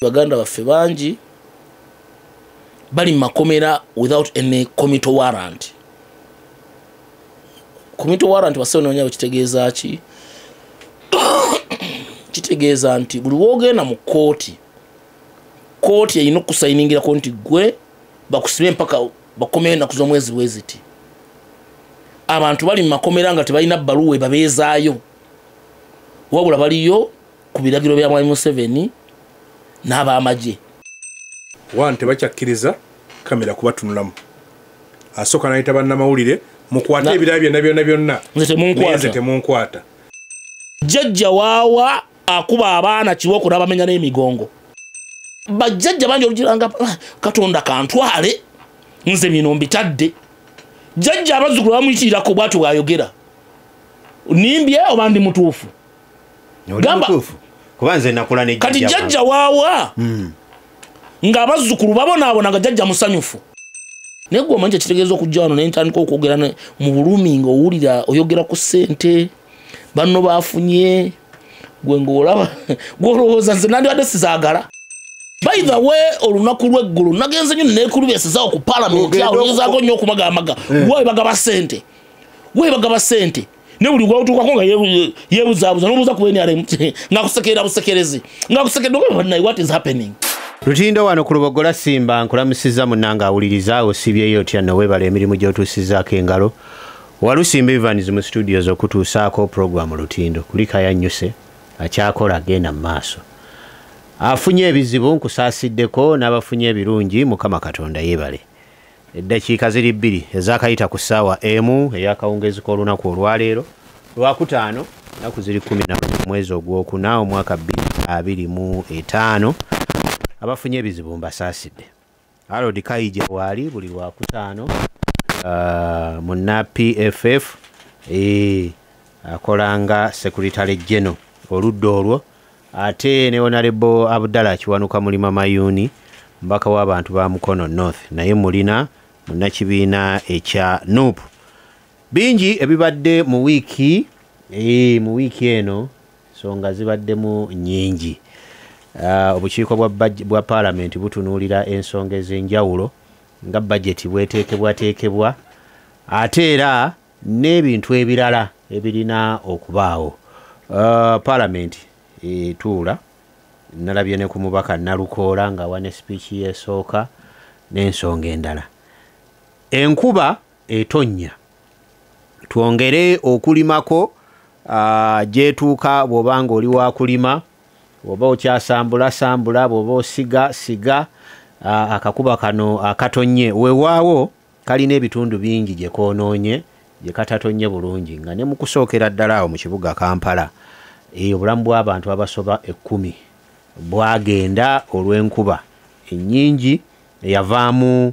baganda baffe bangi bali makomera without any committal warrant. Committal warrant basewo nonyawo kitegeeza ki? Kitegeeza nti buli wogenda mu kooti erina okusayiningirako nti gwe bakusibe mpaka bakomere ennaku z'omwezi bweziti. Abantu bali mu makomera nga tebalina bbaluwa babeezaayo, wabula baliyo ku biragiro bya Mwami Museveni n'ab'amagye. Wano tebakyakkiriza kamera kubatunulamu. Asooka n'ayita bannamawulire mukwate ebirala byonna nze temunkwata. Jjajja waawa akuba abaana kiwoko n'abamenya n'emigongo. Bajjajja bangi olugiranga Katonda kantwale nze bino mbitadde. Jjajja abazzukulu bamuyitirirako bw'atyo bw'ayogera. Nimbye oba ndi mutuufu? Gamba kuba nze nakula ne kati jjajja waawa ng'abazzukulu babonaabona nga jjajja musanyufu. Naye gwe omanyi kitegeeza okujja wano ne ntandika okwogera mu bulumi ng'owulira oyogera ku ssente banno baafunye gwe ng'olaba gw'olowooza nze nandibadde sizaagala. By the way, olunaku lw'eggulu nagenze nnyo neekulubesezaawo ku Parliament awo ngezaako nnyo okumagamaga weebagaba ssente ne buli gw'otuukako nga yeebuzaabuza n'obuuza ku NRM ng'akusekerera busekerezi ng'akusekerera what is happening. Lutindo wano ku Lubogola Simba nkulamusiza munnanga awuliriza osibyeyo otya noweebala emirimu gy'otuusizaako engalo. Walusimba Evans mu studios okutuusaako programu Lutindo kulika yannyuse akyakola agenda mu maaso. Afunye ebizibu nkusaasiddeko n'abafunye ebirungi Mukama Katonda yeebale. Eddakiika ziri 2 ezaakayita ku ssaawa emu ey'akawungeezi k'olunaku olwaleero Lwakutaano ennaku ziri 11 mwezi ogwokuna omwaka 2025. Abafunye ebizibu mbasaasidde. Harold Kaije waali buli Lwakutaano munna PFF akolanga Secretary General oludda olwo ate ne Honorable Abdallah Kiwanuka Mulima Mayuni mbaka w'abantu ba Mukono North naye mulina munnakibiina ekya NUP. Bingi ebibadde mu wiiki eno songa zibaddemu nnyingi. Obukiiko bwa Parliament butunuulira ensonga ez'enjawulo nga budget bweteekebwateekebwa ate era n'ebintu ebirala ebirina okubaawo. Parliament etuula nalabye ne ku mubaka Nalukoola nga wane speech y'esooka n'ensonga endala. Enkuba etonnya twongere okulimako gyetuuka bw'obanga oli wa kulima oba okyasambula bw'oba osiga akakuba kano akatonye weewaawo kalina ebitundu bingi gye koonoonye gye katatonye bulungi nga ne mu kusookera ddala awo mu kibuga Kampala obulamu bw'abantu abasoba 10 bwagenda olw'enkuba ennyingi eyavaamu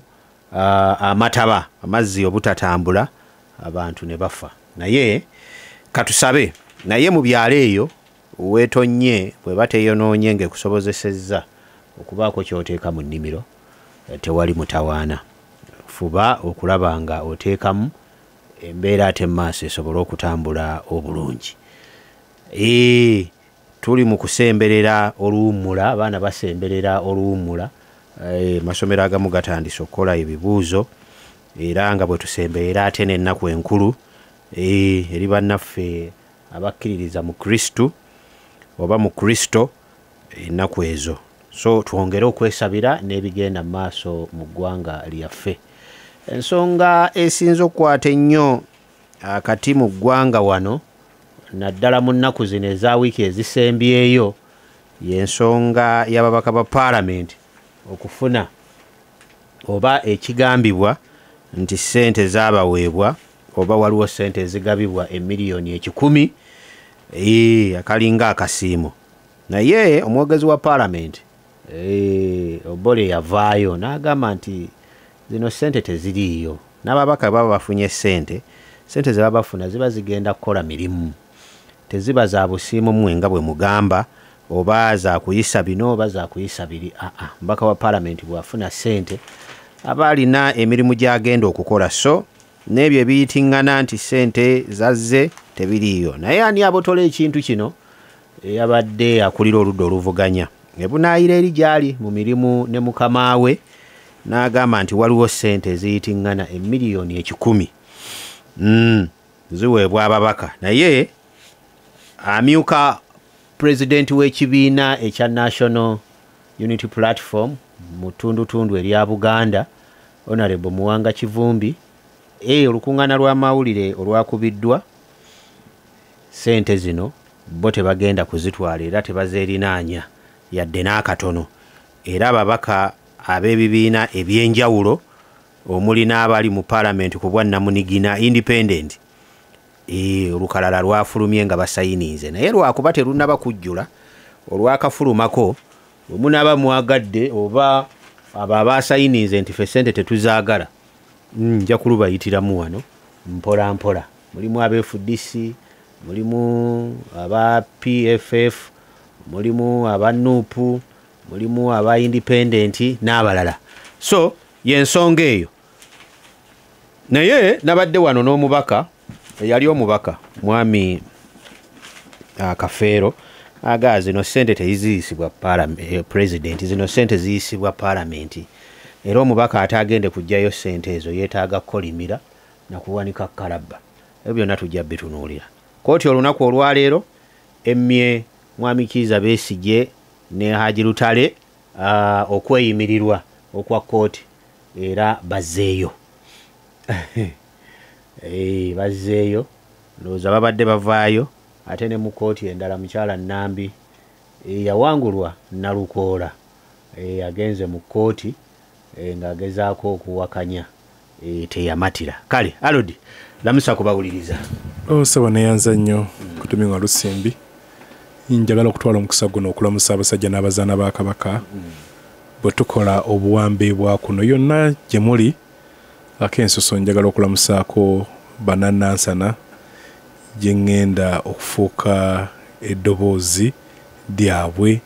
amataba amazzi obutatambula abantu ne bafa. Naye katusabe naye mu byalo eyo weetonye bwe bateeyonoonye ng'ekusobozesezza okubaako ky'oteeka mu nnimiro tewali mutawaana. Fuba okulaba nga oteekamu embeera ate maaso esobole okutambula obulungi. Tuli mu kusemberera oluwummula, abaana basemberera oluwummula. Masomero agamu gatandise okukola ebibuuzo era nga bwe tusemberera ate n'ennaku enkulu eri bannaffe abakkiririza mu Kristu oba mu Kristo ennaku ezo. So twongere okwesabira n'ebigenda maaso mu ggwanga lyaffe. Ensonga esinza okukwata ennyo akati mu ggwanga wano naddala mu nnaku zino eza wiiki ezisembyeyo y'ensonga y'ababaka ba Parliament okufuna oba ekigambibwa nti ssente zaabaweebwa oba waliwo ssente ezigabibwa emiliyoni 10 akalinga akasiimo. Naye omwogezi wa Parliament Obole yavaayo n'agamba nti zino ssente teziriiyo n'ababaka baba bafunye ssente ze baba bafuna ziba zigenda kukola mirimu teziba za busiimu mwenga bwe mugamba oba za kuyisa bino oba za kuyisa biri. Mbaka wa Parliament bwafuna ssente aba alina emirimu gy'agenda okukola. So n'ebyo ebiyitingana nti ssente zazze tebiriiyo. Naye ani abotola ekintu kino yabadde akulira oludda oluvuganya ebunaayira eri gyali mu mirimu ne mukama we n'agamba nti waliwo ssente eziyitiŋŋana emiliyoni 100 ziweebwa ababaka naye amyuka pulezidenti w'ekibiina ekya National Unity Platform mu tundutundu erya Buganda Honorable Muwanga Kivumbi olukuŋŋaana lw'amawulire olwakubiddwa ssente zino bo tebagenda kuzitwala era tebazeerinaanya yadde n'akatono era ababaka ab'ebibiina eby'enjawulo omuli n'abali mu paalamenti ku bwa Namunigina independent olukalala lwafulumye nga basayinize naye lwakuba terunnaba kujjula olwakafulumako omunaaba mwagadde oba abo abasayinize nti ffe ssente tetuzaagala nja kulubayitiramu wano mpola mpola mulimu ab'FDC mulimu aba PFF mulimu aba NUP mulimu aba independent n'abalala so yensonga eyo naye nabadde wano n'omubaka yali omubaka mwami Kafeero aga zino ssente teziyisibwa president zino ssente ziyisibwa paalamenti era omubaka atagende kujjayo ssente ezo yeetaaga kolimira nakuwanika kalabba ebyo byonna tujja bitunuulira kooti olunaku olwaleero emmye mwami Kiiza Besigye ne Haji Lutale okweyimirirwa okwa kooti era bazzeeyo bazzeeyo ndowooza babadde bavaayo ate ne mu kooti endala mukyala Nambi yawangulwa Nalukoola agenze mu kooti ng'agezaako okuwakanya teyamatira kale Alodi lamusa kubawuliriza osaba neyanza nnyo kutuminga Lusimbi njagala okutwala omukisa guno okulamusa abasajja n'abazaana ba Kabaka bwe tukola obuwambe bwa kuno yonna gye muli akensuso njagala okulamusaako Bananansana gye ŋŋenda okufuuka eddoboozi lyabwe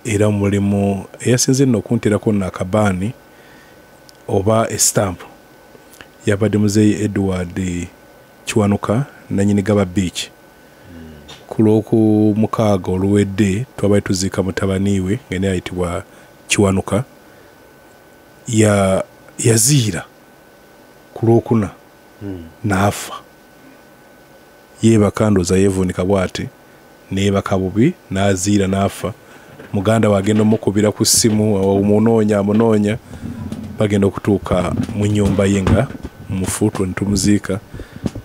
era mulimu eyasinze nno okunterako n'akabaani oba estampu yabadde muzeeyi Edward Kiwanuka nannyini Gaba Beach ku Lwokumukaaga oluwedde twabaye tuziika mutabaniiwe ngene ayitibwa Kiwanuka yaziira ku Lwokuna n'afa yeebaka ndooza yeevuunika bw'ati neebaka bubi n'aziira n'afa muganda we agenda omukubira ku ssimu amunoonya bagenda okutuuka mu nnyumba ye nga mumufuutu ne tumuziika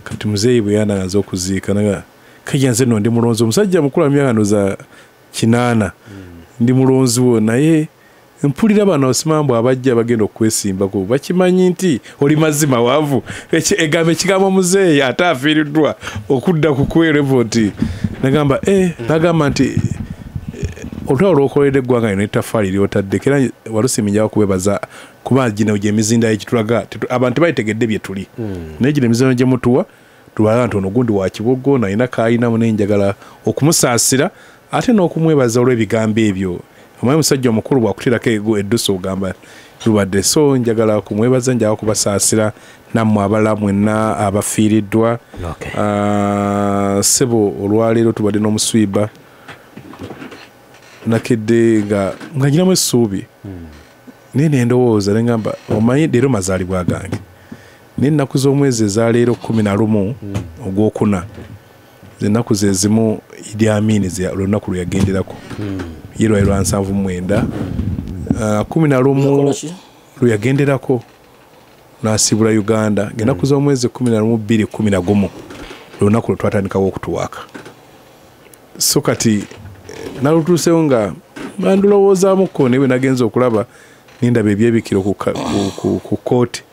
kati muzeeyi bwe yanaaza okuziika kajja nze nno ndi mulonzi omusajja mukulu wa myaka ndooza 80 ndi mulonzi wo naye mpulira bano osimambu abajja bagenda okwesimbako bakimanyi nti oli mazima waavu egambo ekigambo muzeeyi ate afiiriddwa okudda ku kwerevoti nagamba bagamba nti olutalo lwokoledde eggwanga lino ettaffaali ly'otaddeko era Walusimbi njaga kubebaza kuba gino gy'emizinda ekitulaga abantu bayitegedde bye tuli naye gino emizinda gye mutuwa tubalaga nti ono gundi wa Kibogo nalina kaayinamu naye njagala okumusaasira ate n'okumwebaza olw'ebigambo ebyo omanyi musajja omukulu bwakuteerako eddusa ogamba lubadde so njagala kumwebaza njagala kubasaasira nammwe abalala mwenna abafiiriddwa ssebo olwaleero tubadde n'omuswiba nakedde nga nyinamu essuubi naye nendowooza nengamba omanyi leero mazaalibwa gange naye ennaku z'omwezi ezaleero 11 ogwokuna zennaku zezimu Idi Amin olunaku lwe yagenderako ye lwali lwa 79 11 lwe yagenderako n'asiibula Uganda ng'ennaku z'omwezi 11 2 11 olunaku lwe twatandikawo okutuwaaka so kati nalutuusewo nga bandulowoozaamukko naye bwe nagenza okulaba nindaba ebyebikiro ku kooti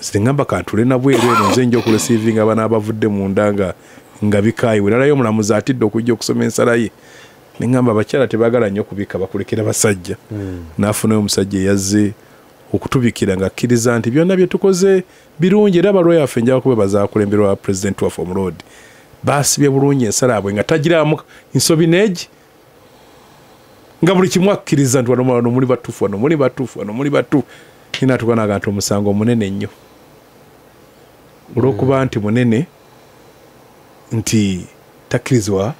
zingamba kantule nabweru eno nze nja okulesiivinga abaana abavudde munda nga bikaayiwe nalayo omulamuzi atidde okujja okusoma ensala ye nengamba abakyala tebaagala nnyo kubika bakulekera basajja n'afunayo omusajja eyazze okutubikira ng'akkiriza nti byonna bye tukoze birungi era abalwayi waffe njaba kubebaza akulemberwa pulezidenti waffe omulodi baasibye bulungi ensala abwe nga tagiramu nsobi neegi nga buli kimu akkiriza nti wano muli batuufu wano muli batuufu wano muli batuufu ninatuukanaga nti omusango munene nnyo olw'okuba nti munene nti takkirizibwa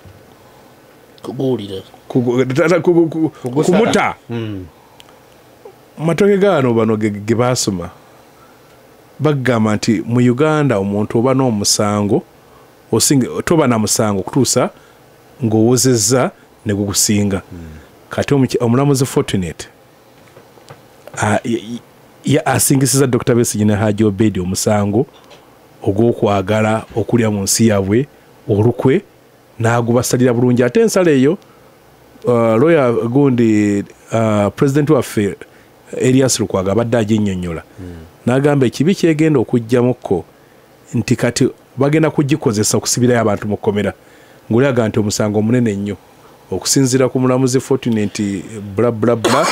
kumuta matoke gano bano ge basoma bagamba nti mu Uganda omuntu oba n'omusango osinga toba na musango kutuusa ng'owozezza ne gukusinga kati omulamuzi Fortunate asingisiza Dr. Besigye ne Haji Obedi omusango ogw'okwagala okulya mu nsi yaabwe olukwe n'agubasalira bulungi ate ensala eyo lawyer gundi president waffe Elias Lukwago abadde aginnyonnyola n'agamba ekibi kyegenda okujjamukko nti kati bagenda kugikozesa okusibirayo abantu mu kkomera ng'oliaga nti omusango omunene ennyo okusinziira ku mulamuzi Fortunate bla bla bla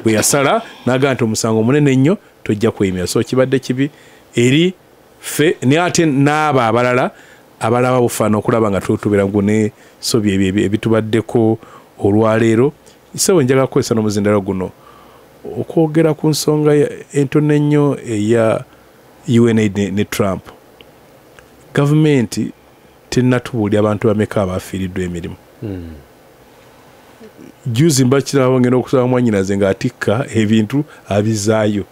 bwe yasala n'agamba nti omusango omunene ennyo tojja kwemera so kibadde kibi eri ffe ne ate n'abo abalala abalaba bufaana okulaba nga tubeera gune sobi ebyo ebitubaddeko olwaleero isewe njaga kukozesa n'omuzindalo guno okwogera ku nsonga entono ennyo eya UNAID ne Trump gavumenti tennatubuulira abantu bameka abafiiriddwa emirimu juzi mbakirawo ngenda okusaba mwanyinaze ng'atikka ebintu abizaayo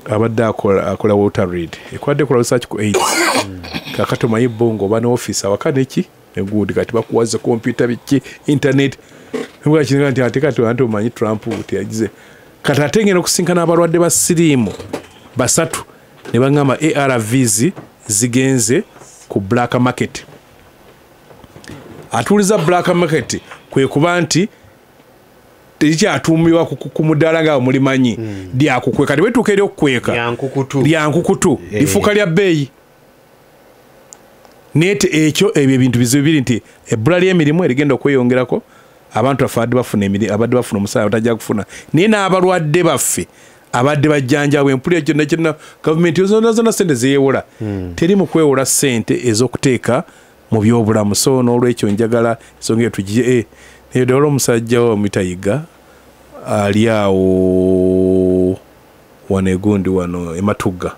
abadde akola Walter Reed ekwadde kola research ku AIDS kakati omanyi bongo oba ne office awaka neki egudi kati bakuwaza computer biki internet nibwa kiringa nti ate kati wantu omanyi Trump tiyagize kati atengera okusinkana abalwadde ba siriimu basatu ne bangamba ARVs zigenze ku black market atuliza black market kwe kuba nti tekyatuumibwa ku mudaala nga mulimanyi lyakukweka ne bwetuuka eri okukweka lyankukutu lifuuka lya bbeeyi nete ekyo ebyo ebintu bizibu biri nti ebbula ly'emirimu erigenda okweyongerako abantu baffe abadde bafuna omusaala batajja kufuna naye n'abalwadde baffe abadde bajjanjabwe empulira kyonna kyonna gavumenti zonna sente zeewola teri mu kwewola ssente ez'okuteeka mu byobulamu so n'olwekyo njagala ensonga eyo tugiye naye ddala omusajja wa Mitayiga ali awo wano egundi wano Ematugga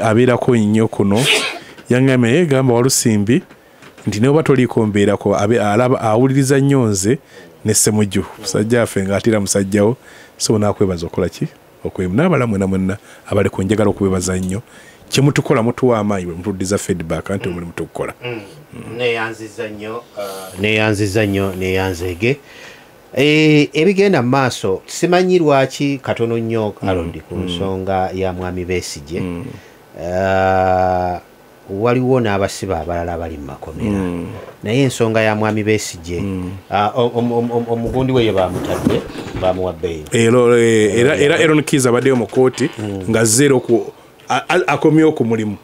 abeerako nnyo kuno yaŋŋamye yegamba Walusimbi nti ne oba toliiko mbeerako alaba awuliriza nnyo nze ne Ssemujju musajja affe ng'atira musajjawo so naakwebaza okola ki okwemu n'abala mwena abali ku njagala okubebaza nnyo kyemutukola mutuwa amaanyi bwe mutuddiza feedback anti omulimu tukukola neyanziza nnyo neyanzeege ebigenda mu maaso simanyi lwaki katono nnyo alondi ku nsonga ya mwami Besigye waliwo n'abasiba abalala bali mu makomera naye ensonga ya mwami Besigye omugundi we ye bamutadde bamuwa bbeeyi era Aaron Kiza abaddeyo mu kooti nga zero akomyewo ku mulimu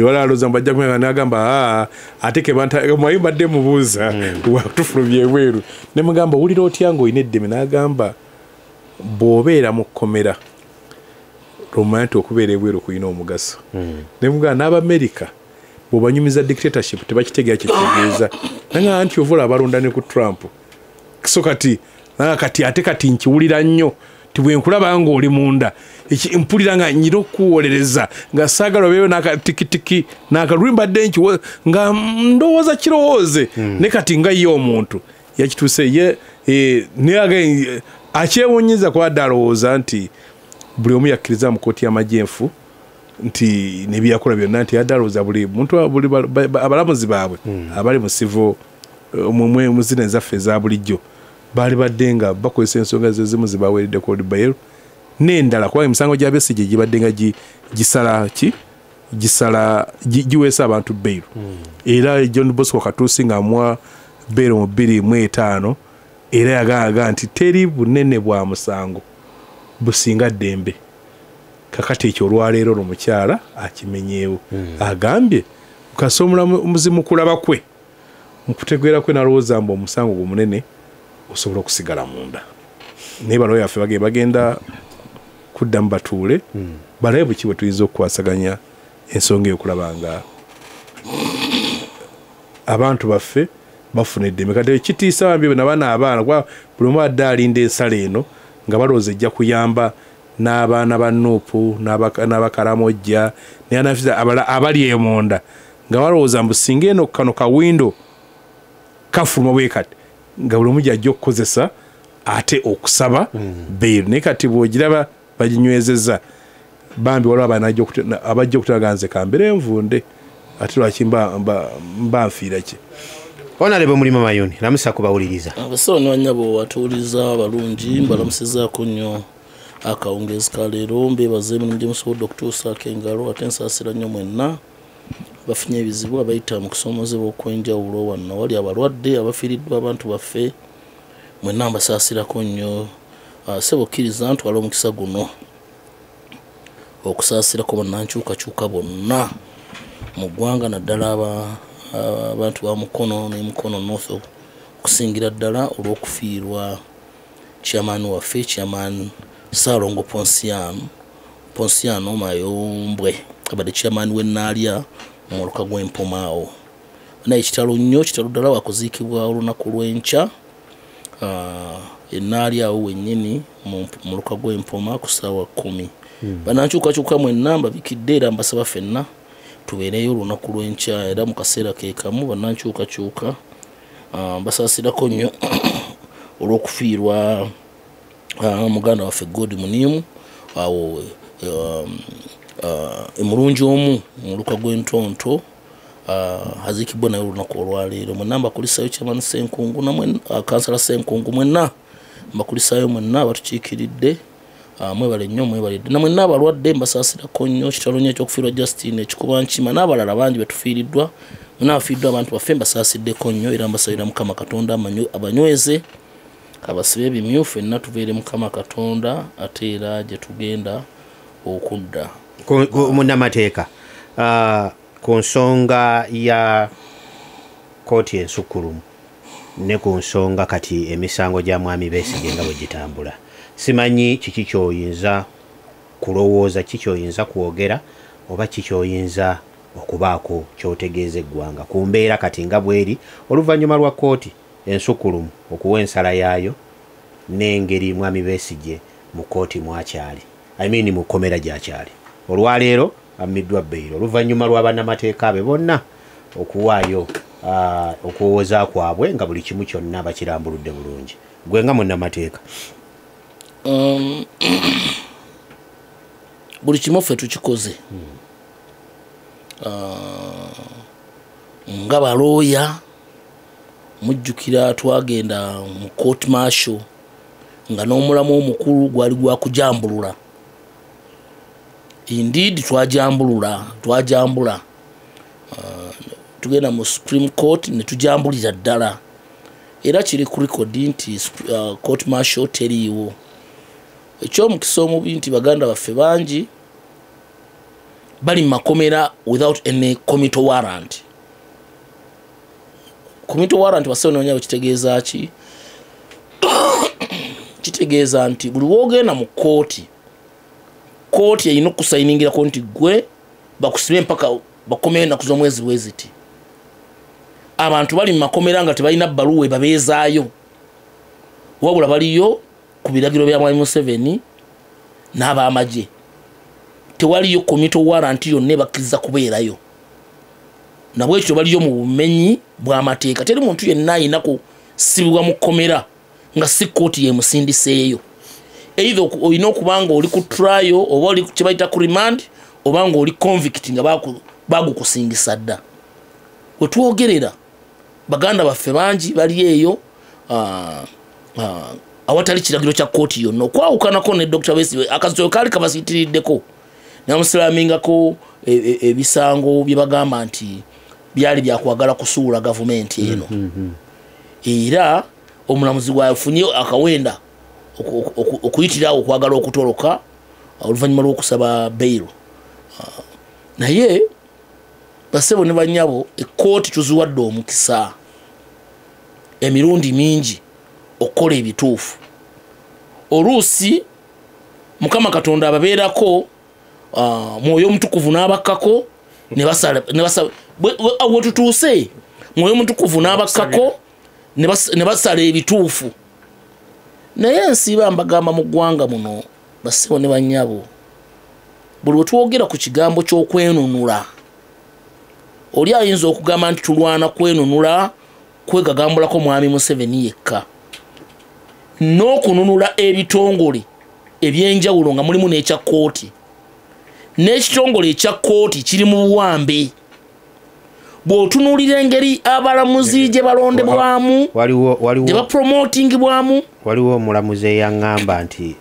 walaloza mbajja kumenya n'agamba ate ke mwayi mbadde mubuuza watufulumya ebweru ne mugamba wulira otya ng'olina eddeme n'agamba bw'obeera mu kkomera lw'omanyi nti okubeera ebweru kulina omugaso ne mugamba n'Abamerika bw'obanyumiza dictatorship tebakitegeera kitegeeza nanga nti ovula abalonda ne ku Trump so kati ate kati nkiwulira nnyo ti bwe nkulaba ng'oli munda mpulira nga nyina okuwolereza nga saagala obeewo n'akatikitiki n'akalwimbadde nga ndowooza kirowooze ne kati nga ye omuntu yakituuse naye akyewunyiza kubadde alowooza nti buli omu yakkiriza mu kooti y'amajjenfu nti nebyakola byonna nti yadde alowooza buli muntu abalamuzi baabwe abali mu sivo mu zino ezaffe eza bulijjo baali badde nga bakozesa ensonga zezimu zibaweeredde cold bail n'endala kuba emisango gya Besigye gibadde nga giweesa abantu bail era John Bosco Katuusi ng'amuwa bail mu 2005 era yagamba nti teri bunene bwa musango businga ddembe kakati ekyo olwaleero omukyala akimenyeewo agambye kasoomula muzimu kulaba kwe mu kutegeera kwe nalowooza mbu omusango gwo munene osobola okusigala munda naye bano yaffe bagenda kuddamu batuule balabe buki bwe tuyinza okukwasaganya ensonga eyokulaba nga abantu baffe bafuna eddembe kati ekitiisa bambi nabaana abaana kuba buli omu adde alinda ensala eno nga balowooza ejja kuyamba n'abaana ba Nuupu n'abakaramojja abali emunda nga balowooza mbu singa eno kano kawindo kafuluma bwe kati nga buli omu gy'ajja okukozesa ate okusaba bail naye kati bw'ogiraba baginywezezza bambi waliwo abajja okutalaganze kambere envunde ate lwaki mba nfiira ki Honorable Mulima Mayuni lamusa kubawuliriza abasawo ne banyabo watuuliza abalungi mbalamusizaako nnyo akawungezi ka leero mbeebaza emirimu gye musobodde okutuusaako engalo ate nsaasira nnyo mwenna bafunye ebizibu abayita mu kusomozebwa okw'enjawulo wano wali abalwadde abafiiriddwa abantu baffe mwenna mbasaasirako nnyo sebo okkiriza ntwala omukisa guno okusaasirako bannankyukakyuka bonna mu ggwanga naddala abantu ba mukono ne mukono north okusingira ddala olw'okufiirwa chairman waffe chairman Salongo Ponsiano Mayombwe abadde chairman w'ennaalya mu muluka gw'Empomaawo naye kitalo nnyo kitalo ddala wakuziikibwa olunaku lw'enkya ennaalya awo wennyini mu muluka gw'Empoma ku ssaawa 10 bannankyukakyuka mwenna mbabikidde era mbasaba ffenna tubeereyo olunaku lw'enkya era mu kaseera ke kamu bannankyukakyuka basaasirako nnyo olw'okufiirwa muganda waffe God Muniimu awo emulungi omu mu muluka gw'Entonto aziikibwa naye olunaku olwaleero mwenna mbakulisayo chairman Senkungu namwe kansala Senkungu mwenna mbakulisayo mwenna abatukiikiridde mwebale nnyo mwebalidde na mwenna abalwadde mbasaasirako nnyo kitalo nnyo ekyokufiirwa Justine ekikuba nkima n'abalala bangi betufiiriddwa mwenna abafiiriddwa abantu baffe mbasaasideko nnyo era mbasabira Mukama Katonda abanyweze abasibe ebimyufu ffenna tubeere Mukama Katonda ate era gye tugenda okudda munnamateeka ku nsonga ya kooti ensukulumu ne ku nsonga kati emisango gya mwami Besigye nga bwe gitambula simanyi kiki kyoyinza kulowooza kikyoyinza kwogera oba kikyoyinza okubaako kyotegeeza eggwanga ku mbeera kati nga bweri oluvannyuma lwa kooti ensukulumu okuwa ensala yaayo n'engeri mwami Besigye mu kooti mwakyali mu kkomera gy'akyali olwaleero ammiddwa bbeiro oluvannyuma lwa bannamateeka be bonna okuwaayo okuwooza kwabwe nga buli kimu kyonna bakirambuludde bulungi gwe nga munnamateeka buli kimu ffe tukikoze nga balooya mujjukira twagenda mu court martial nga n'omulamu omukulu gwali gwakujambulula indeed twajambula tugenda mu Supreme Court ne tujambulira ddala era kiri ku record nti court martial teriiwo ekyomukisa omubi nti baganda baffe bangi bali mu makomera without any committal warrant. Committal warrant basewo nonya kitegeeza ki? Kitegeeza nti buli wogenda mu kooti erina okusayiningira nti gwe bakusibe mpaka bakomere ennaku z'omwezi bweziti. Abantu bali mu makomera nga tebalina bbaluwa babeezaayo wabula baliyo ku biragiro bya Mwami Museveni n'ab'amagye. Tewaliyo committal warrant yonna ebakkiriza kubeerayo. Nabwe ekyo baliyo mu bumenyi bw'amateeka. Teri muntu yenna ayina kusibibwa mu kkomera nga si kooti yemusindiseeyo. Either olina okubanga oli ku trial oba oli kye bayita ku remand oba nga oli convict nga bagukusingisa dda. We twogerera baganda baffe bangi bali eyo awatali kiragiro kya kooti yonna okwawukanako ne Dr. Besigye akazitoyo kaali kabasiitiriddeko namusiramingako ebisango bye bagamba nti byali byakwagala kusuula gavumenti eno. Era omulamuzi gwafunye akawenda okuyitirawo okwagala okutoloka oluvannyuma lw'okusaba bail. Naye basebo ne banyabo ekkooti tuziwadde omukisa emirundi mingi okukola ebituufu. Oluusi Mukama Katonda ababeerako Mwoyo Mutukuvu n'abakkako ne basala we tutuuse Mwoyo Mutukuvu n'abakkako ne basala ebituufu. Naye nsiba mbagamba mu ggwanga muno basebo ne banyabo buli we twogera ku kigambo ky'okwenunula oli ayinza okugamba nti tulwana kwenunula kwegagambulako mwami Museveni yekka n'okununula ebitongole ebyenjawulo nga mulimu n'ekya kkooti n'ekitongole ekya kkooti kiri mu buwambe bw'otunuulira engeri abalamuzi gye balondebwamu gye bapromotingibwamu. Waliwo omulamuzi eyaŋŋamba nti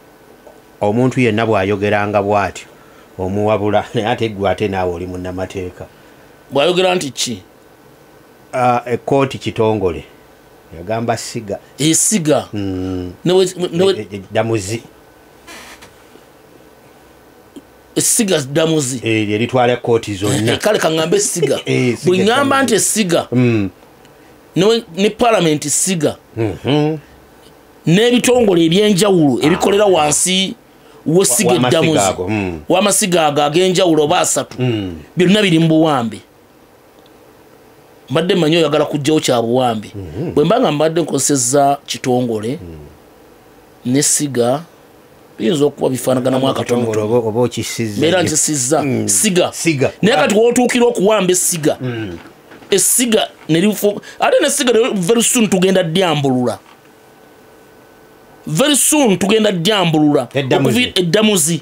omuntu yenna bw'ayogeranga bw'atyo omuwabula naye ate gwe ate naawe oli munnamateeka. Bw'ayogera nti ki? Ekkooti kitongole yagamba siga esiga damuzi esiga damuzi eritwala ekkooti zonna. Kale kaŋŋambe esiga bwe ŋŋamba nti esiga ne palamenti siga n'ebitongole ebyenjawulo ebikolera wansi w'essiga eddamuzi w'amasiga ago ag'enjawulo oba asatu byonna biri mu buwambe. Mbadde mmanyi oyagala kujjawo kya buwambe bwe mba nga mbadde nkozesezza kitongole n'essiga biyinza okuba bifaanaganamu akatono mbeera nkisizza siga naye kati wootuukira okuwamba essiga essiga nerifu ate n'essiga very soon tugenda dyambulula eddamuzi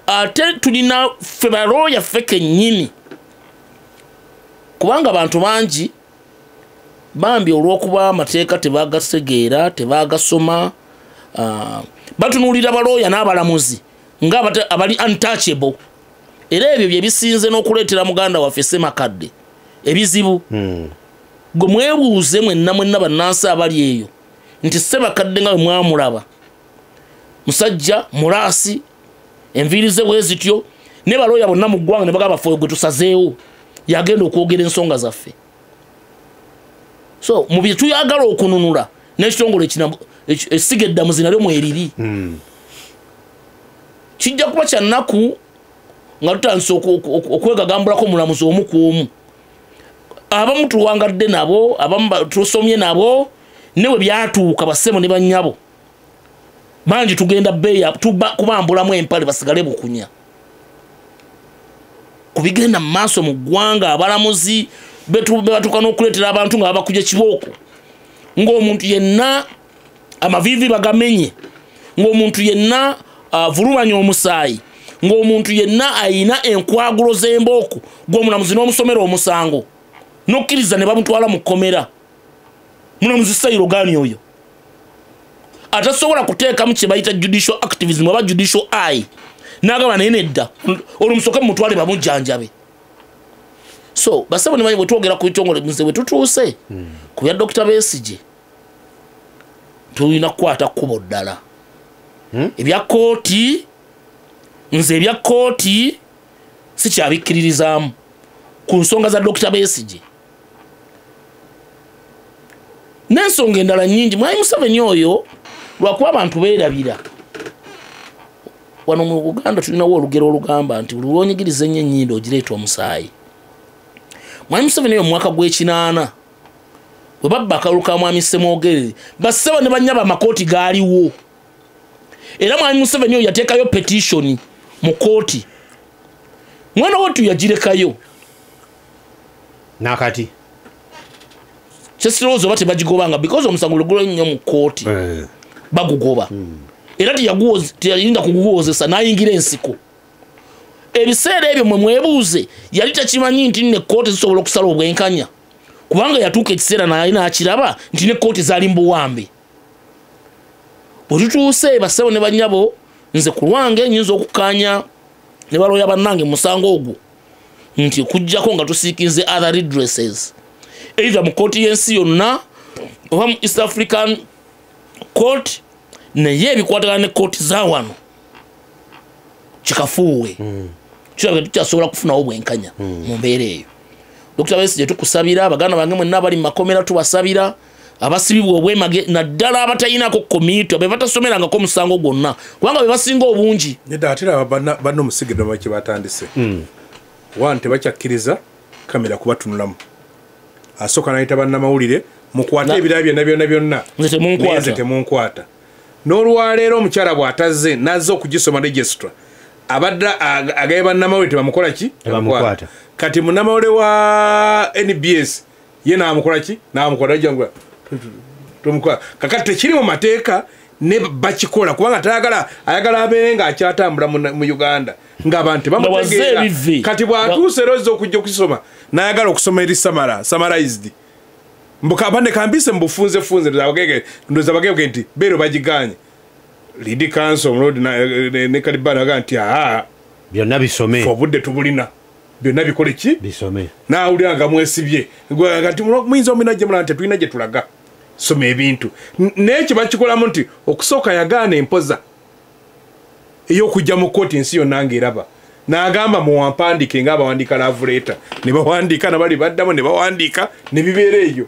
ate tulina ffe balooya ffe kennyini kubanga abantu bangi bambi olw'okuba amateeka tebagategeera tebagasoma batunuulira balooya n'abalamuzi nga abali untouchable era ebyo bye bisinze n'okuleetera muganda waffe Ssemakadde ebizibu. Gwe mwebuuze mwenna bannansi abali eyo nti Ssemakadde nga bwe mwamulaba musajja mulaasi enviiri ze bwe zityo ne balooya bonna mu ggwanga ne bagamba ffe gwe tusazeewo yagenda okwogera ensonga zaffe. So mu bye tuyagala okununula n'ekitongole essiga eddamuzi nalyo mweriri kijja kuba kya nnaku nga tutandise okwegagambulako omulamuzi omu ku omu. Abamu tuwangadde nabo abamu tusomye nabo newe byatuuka bassebo ne bannyabo bangi tugenda bbeeya kubambulamu empale basigale bukunya kubigenda mu maaso mu ggwanga. Abalamuzi batuuka n'okuleetera abantu nga babakuje kibooko ng'omuntu yenna amaviivi bagamenye ng'omuntu yenna avulumanya omusaayi ng'omuntu yenna ayina enkwagulo z'embooku gw'omulamuzi n'omusomera omusango n'okkiriza ne bamutwala mu kkomera. Mulamuzi Sayiro Gaani oyo atasobola kuteekamu kye bayita judicial activism oba judicial eye n'agamba naye nedda olwo musooke mumutwale bamujjanjabe. So bassebo ne banyi bwe twogera ku bitongole nze bwe tutuuse ku bya Dr. Besigye tulina kukwata kkubo ddala ebya kkooti nze ebya kkooti sikyabikkiririzaamu ku nsonga za Dr. Besigye n'ensonga endala nnyingi. Mwami Museveni oyo lwakuba abantu beerabira wano mu Buganda tulinawo olugero olugamba nti buli lwonyigiriza ennyo ennyindo ogireeta omusaayi. Mwami Museveni oyo mu mwaka gw'ekinaana bwe babba akalulu ka mwami Ssemwogerere bassebo ne bannyaba amakooti gaaliwo era mwami Museveni oyo yateekayo petitioni mu kooti mwana wattu yagirekayo nakati kyesirowooza oba tebagigobanga because omusango lugula nnyo mu kooti bagugoba era teyayinda kuguwoozesa n'ayingira ensiko. Ebiseera ebyo mwe mwebuuze yali takimanyi nti n'ekkooti zisobola okusala obwenkanya kubanga yatuuka ekiseera naye n'akiraba nti n'ekkooti zaali mu buwambe. Bwe tutuuse bassebo ne bannyabo nze ku lwange nyinza okukkaanya ne balooya bannange mu musango ogwo nti okuggyako nga tusiikinze other redresses either mu kooti y'ensi yonna oba mu East African Court naye ebikwatagana ne kooti za wano kikafuuwe kirabika tukyasobola kufunawo bwenkanya mu mbeera eyo. Dr. Besigye tukusabira abaganda bange mwenna abali mu makomera tubasabira abasibibwa obwemage naddala abatayinako komito be batasomerangako musango gwonna kubanga be basinga obungi nedatira banno musigirwa baki batandise one tebakyakkiriza kamera kubatunulamu asooka nayita bannamawulire mukwate ebirala byonna nze temunkwata n'olwaleero omukyala bw'atazze nazze okugisoma registra abadde agaye bannamawulire tebamukola ki tebamukwata. Kati munnamawulire wa NBS ye namukola ki namukola jangula tumukola kakati tekiri mu mateeka ne bakikola kubanga ayagala abeere nga akyatambula mu Uganda ng'abantu bamutegeera kati bw'atuuse rozo okujja okusoma n'ayagala okusoma eri summarized mbuka bane kambise mbufunze ndoza bagege nti bero bagiganye Lidi Council road ne kalibana ganti byonna bisome obudde tubulina byonna bikole ki bisome naawuliranga mwesibye ngati muyinza ominaje mulante tulina gye tulaga soma ebintu n'ekyo bakikolamu nti okusooka yagaana empoza ey'okujja mu kooti ensi yonna ng'eraba n'agamba muwampandike ng'abawandiika love letter ne bawandiika nabali baddamu ne bawandiika ne bibeera eyo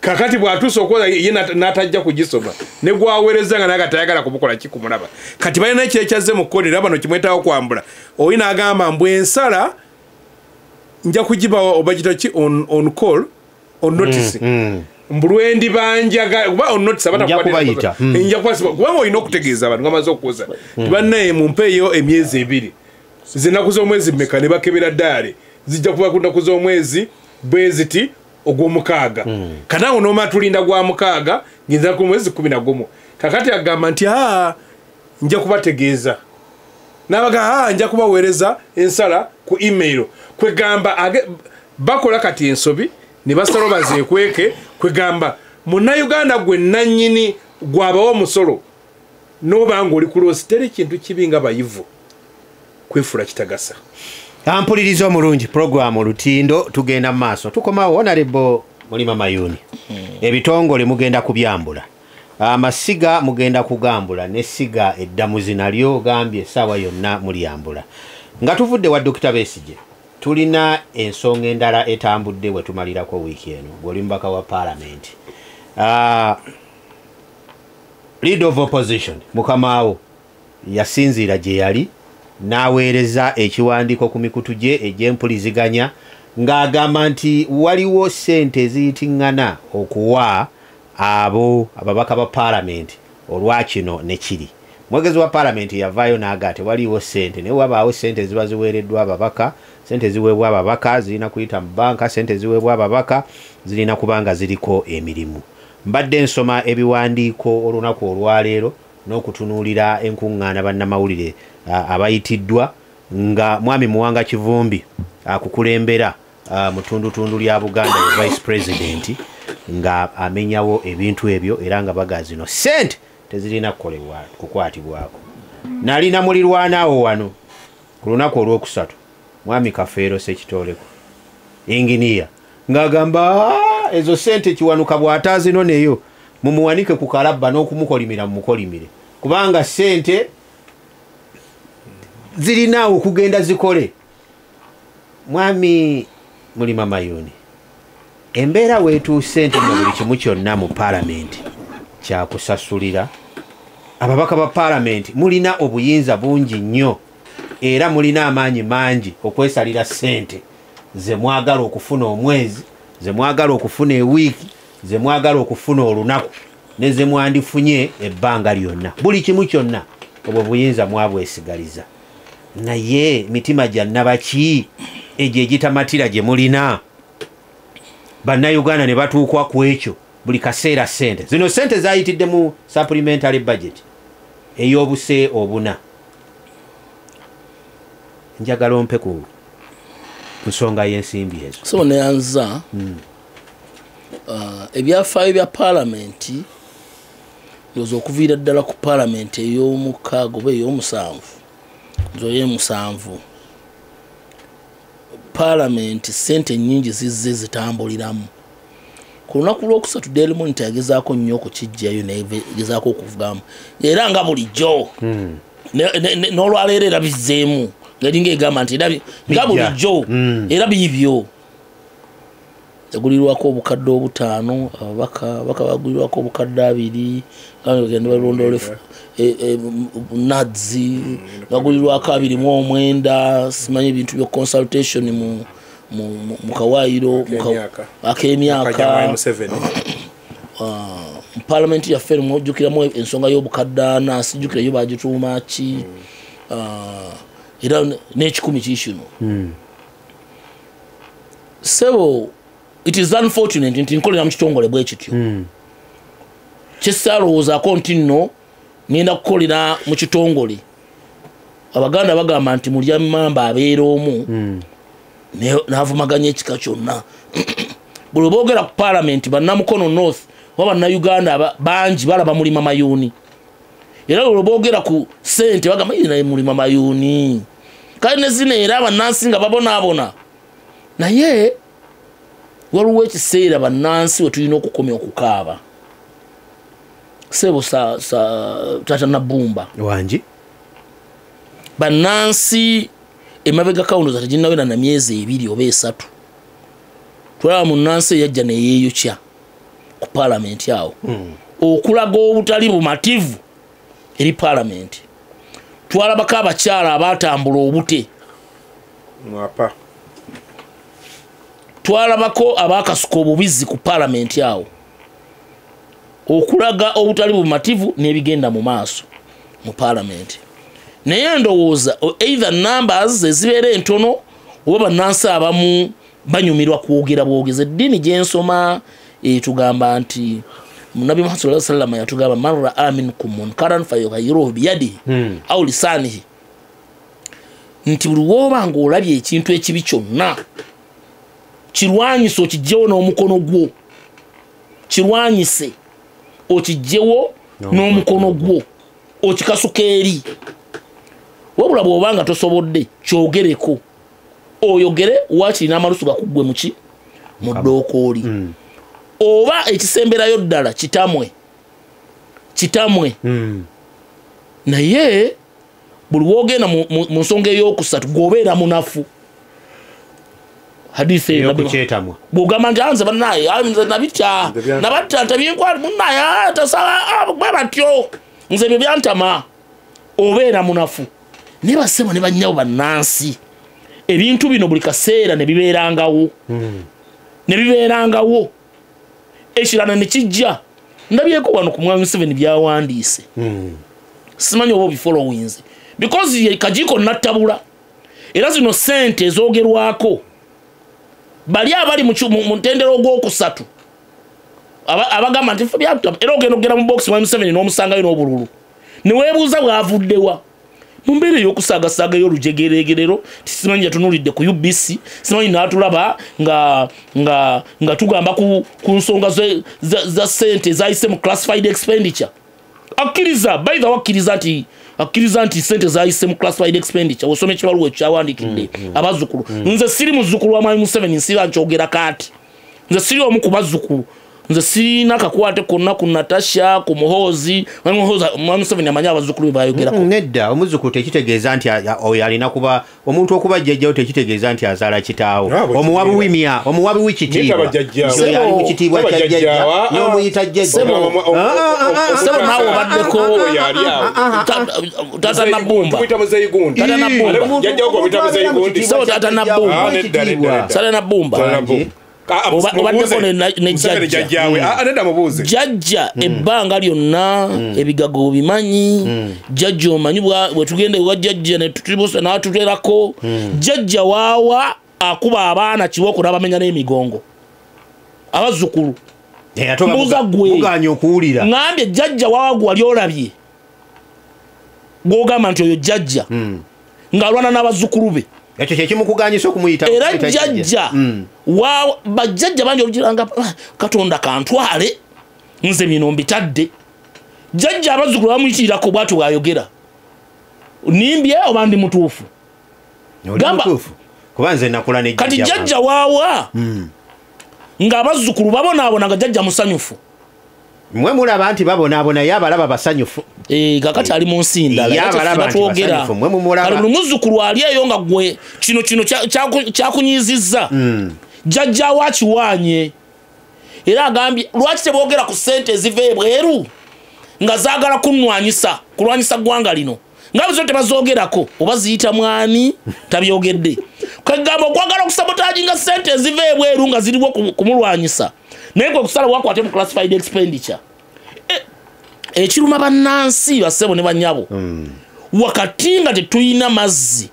kakati bw'atuusa okukola ye n'atajja kugisoma ne gwaweereza nga naga tayagala kumukola kikumulaba kati balina ekyekyaze mu kkooti era bano kimwetaawo kwambula oyi n'agamba mbu ensala nja kugiba obagita ki on call on notice mbulwendi banjaga kuba on notice abatakubayita nja kubasiba kuba olina okutegeeza abantu ngamaze okukoza tibannaye mumpeeyo emyezi 2 zinaku z'omwezi mmeka ne bakebera ddaali zijja kuba kunaku z'omwezi bweziti ogw'omukaaga kanaawo nooma tulinda gwa mukaaga ngenza ku mwezi 11 kakati agamba nti nja kubategeeza n'abaga nja kubaweereza ensala ku email kwegamba bakola kati ensobi ne basalo bazeekweke kwegamba munnayuganda gwe nannyini gwabawo omusolo n'obanga oli ku loosi teri kintu kibi nga bayivu kwefula kitagasa ampuliriza omulungi programu lutindo tugenda mu maaso tukomawo Honorable Mulima Mayuni ebitongole mugenda kubyambula amasiga mugenda kugambula n'essiga eddamuzi nalyo gambye essaawa yonna mulyambula nga tuvudde wa Dr. Besigye tulina ensonga endala etambudde we tumalirako wiiki eno gw'oli mubaka wa Parliament Leader of Opposition mukamaawo yasinziira gye yali n'aweereza ekiwandiiko ku mikutu gye egy'empuliziganya ng'agamba nti waliwo ssente eziyitiŋŋana okuwa abo ababaka ba Parliament olwa kino ne kiri mwegezi wa Parliament yavaayo n'aga tewaliwo ssente naye wabaawo ssente ziba ziweereddwa ababaka ssente ziweebwa ababaka zirina kuyita mu banka ssente ziweebwa ababaka zirina kubanga ziriko emirimu mbadde nsoma ebiwandiiko olunaku olwaleero n'okutunuulira enkuŋŋaana bannamawulire abayitiddwa nga mwami Muwanga Kivumbi akukulembera mu tundutundu lya Buganda ya Vice President nga amenyawo ebintu ebyo era nga baga zino ssente tezirina kukwatibwako nalina mulirwanaawo wano ku lunaku olwokusatu mwami Kafeero Sekitoleko inginiya ng'agamba ezo ssente kiwanuka bw'ataazino neyo mumuwanike ku kalabba n'okumukolimira mumukolimire kubanga ssente zirinaawo okugenda zikole mwami Mulima Mayuni embeera weetuuse nti buli kimu kyonna mu Parliament kyakusasulira ababaka ba Parliament mulina obuyinza bungi nnyo era mulina amaanyi mangi okwesalira ssente ze mwagala okufuna omwezi ze mwagala okufuna ewiiki ze mwagala okufuna olunaku ne ze mwandifunye ebbanga lyonna buli kimu kyonna obwo buyinza mwabwesigaliza naye mitima gya nnabaki egyo egitamatira gye mulina bannayuganda ne batuukwa ku ekyo buli kaseera ssente zino ssente zayitidde mu supplementary budget ey'obuse obuna njagala ompe ku nsonga y'ensimbi ezo so neyanza ebyafaayo bya Parliament ndoza okuviira ddala ku Parliament ey'omukaaga oba ey'omusanvu nzoye 7 Parliament ssente nnyingi zizze zitambuliramu ku lunaku lwokusatu Daily Monitor yagezaako nnyo okukijjayo negezaako okuvugamu era nga bulijjo n'olwaleero era bizzeemu ngeringa egamba nti nga bulijjo era biibyo yagulirwako obukadde 5 ababaka bagulirwako obukadde 2 bagenda balondoole nazi bagulirwako 29 simanyi ebintu bya consultation mu kawairo ak'emyaka mu Parliament yaffe mujjukiramu ensonga y'obukadde 4 sijjukira yo bagituuma ki era n'ekikumi kiikino sebo it is unfortunate nti nkolera mu kitongole bwe kityo kyesaalowoozaako nti nno ngenda kukolera mu kitongole abaganda bagamba nti mulya mamba abeera omu n'avumaganya ekika kyonna buli boogera ku parliament bannamukono north oba bannayuganda bangi balaba mulima mayuuni era buli boogera ku ssente bagamba naye mulima mayuuni kale ne zino era bannansi nga babonaabona naye waliwo ekiseera bannansi we tulina okukomya okukaaba sebo tata Nabumba wangi bannansi emabega kawundo teginnawera na myezi 2 oba 3 twalaba munnansi eyajja neyeeyokya ku palamenti awo okulaga obutali bumativu eri palamenti twalabako abakyala abatambula obute twalabako abakasuka obubizi ku palamenti awo okulaga obutali bumativu n'ebigenda mu maaso mu palamenti naye ndowooza either numbers ezibeera entono oba bannansi abamu banyumirwa kwogera bwogeza eddiini gyensoma tugamba nti Nabi Muhammad sallallahu alaihi wasallam yatugamba man ra'a minkum munkaran falyughayyirhu biyadihi aw lisanihi nti buli woba ng'olabye ekintu ekibi kyonna kirwanyise okijjewo n'omukono gwo kirwanyise okijjewo n'omukono gwo okikasuka eri wabula bw'oba nga tosobodde kyogereko oyogere waakiri n'amalusu gakuggwe muki mu ddookooli oba ekisemberayo ddala kitamwe naye buli woogenda mu nsonga ey'okusatu gw'obeera munafu hadisi eyokucetamwa bw'ogamba nti anze bannaye nze nabitya nabatta tabyenkwali munnaye tasala bwe batyo nze ebyo byantama obeera munafu naye bassebo ne bannyawo bannansi ebintu bino buli kaseera ne bibeerangawo ekirala ne kijja ndabyeko wano ku mwami Museveni byawandiise simanyi oba obifollowinze because kajiiko nattabula era zino ssente ezoogerwako bali abali mu ntendero ogwokusatu abagamba nti fe byatutama era ogenda okugera mu box mwami Museveni n'omusangayo n'obululu neweebuuza bwavuddewa mu mbeera ey'okusaagasaaga y'olujegeregerero tisimanyi yatunulidde ku UBC simanyi n'atulaba nga tugamba ku nsonga za ssente zayise mu classified expenditure akkiriza by the akkiriza nti ssente zayise mu classified expenditure osoma ekibaluwa ekyawandikidde abazzukulu nze siri muzzukulu wa mwami Museveni nsira nkyogera kaati nze siri omu ku bazzukulu nze sirina kakwate konna ku Natasha ku Muhoozi mwami Museveni amanyi abazzukulu be bayogerako nedda omuzzukulu tekitegeeza nti oyo alina kuba omuntu okuba jjajjawo tekitegeeza nti azaala kitaawo omuwabi w'emya omuwabi w'ekitiibwa ali mu kitiibwa kya jjajja n'omuyita jjajja sebo naawe obaddeko tata Nabumba sebo tata Nabumba obaddeko ne jjajja ebbanga lyonna ebigago bimanyi jjajja omanyi bwe tugenda ewa jjajja netutibusa n'atuterako jjajja waawa akuba abaana kiwoko n'abamenya n'emigongo abazzukulu mbuuza gwe ŋambye jjajja waawa gwe wali olabye gw'ogamba nti oyo jjajja ng'alwana n'abazzukulu be ekyo kyekimukuganyisa okumuyita era jjajja bajjajja bangi olugiranga Katonda kantwale nze bino mbitadde jjajja abazzukulu bamuyitirako bwati bwayogera nimbye oba ndi mutuufu kuba nze nakula ne kati jjajja waawa ng'abazzukulu babonaabona nga jjajja musanyufu mwe mulaba nti babonaabona ye abalaba basanyufu kakati ali mu nsi ndala twogera kale buli muzzukulu ali eyo nga gwe kino kyakunyizizza jjajja wa kiwaanye era agambye lwaki teboogera ku ssente eziva ebweru nga zaagala kulwanyisa ggwanga lino nga bizo tebazoogerako oba ziyita mwani tabyogedde kagamba okwagala okusabotaaji nga ssente eziva ebweru nga ziriwo kumulwanyisa naye gwe kusala wakwate mu classified expenditure ekiruma bannansi bassebo ne bannyabo wakati nga tetulina mazzi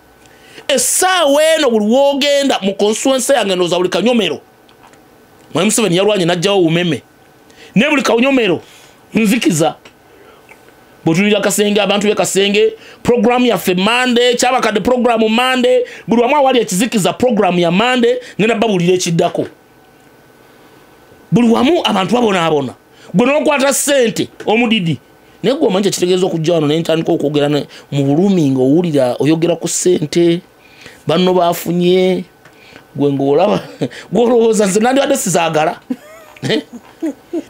essaawa eno buli woogenda mu constituency yange ndowooza buli kanyomero Mwami Museveni yalwanye najjawo umeme ne buli kawunyomero nzikiza botulira Kasenge abantu be Kasenge program ya fe Monday chaba kade program Monday buli wamwa wali ekizikiza program ya Monday ngena babulire ekiddako buli wamu abantu abona gwe nokwata sente omudidi negwo manje kitegezo okujja wano n'entandika okwogera mu bulumi ng'owulira oyogera ku sente banno bafunye gwe ng'olaba gwolowooza nze nandibadde sizaagala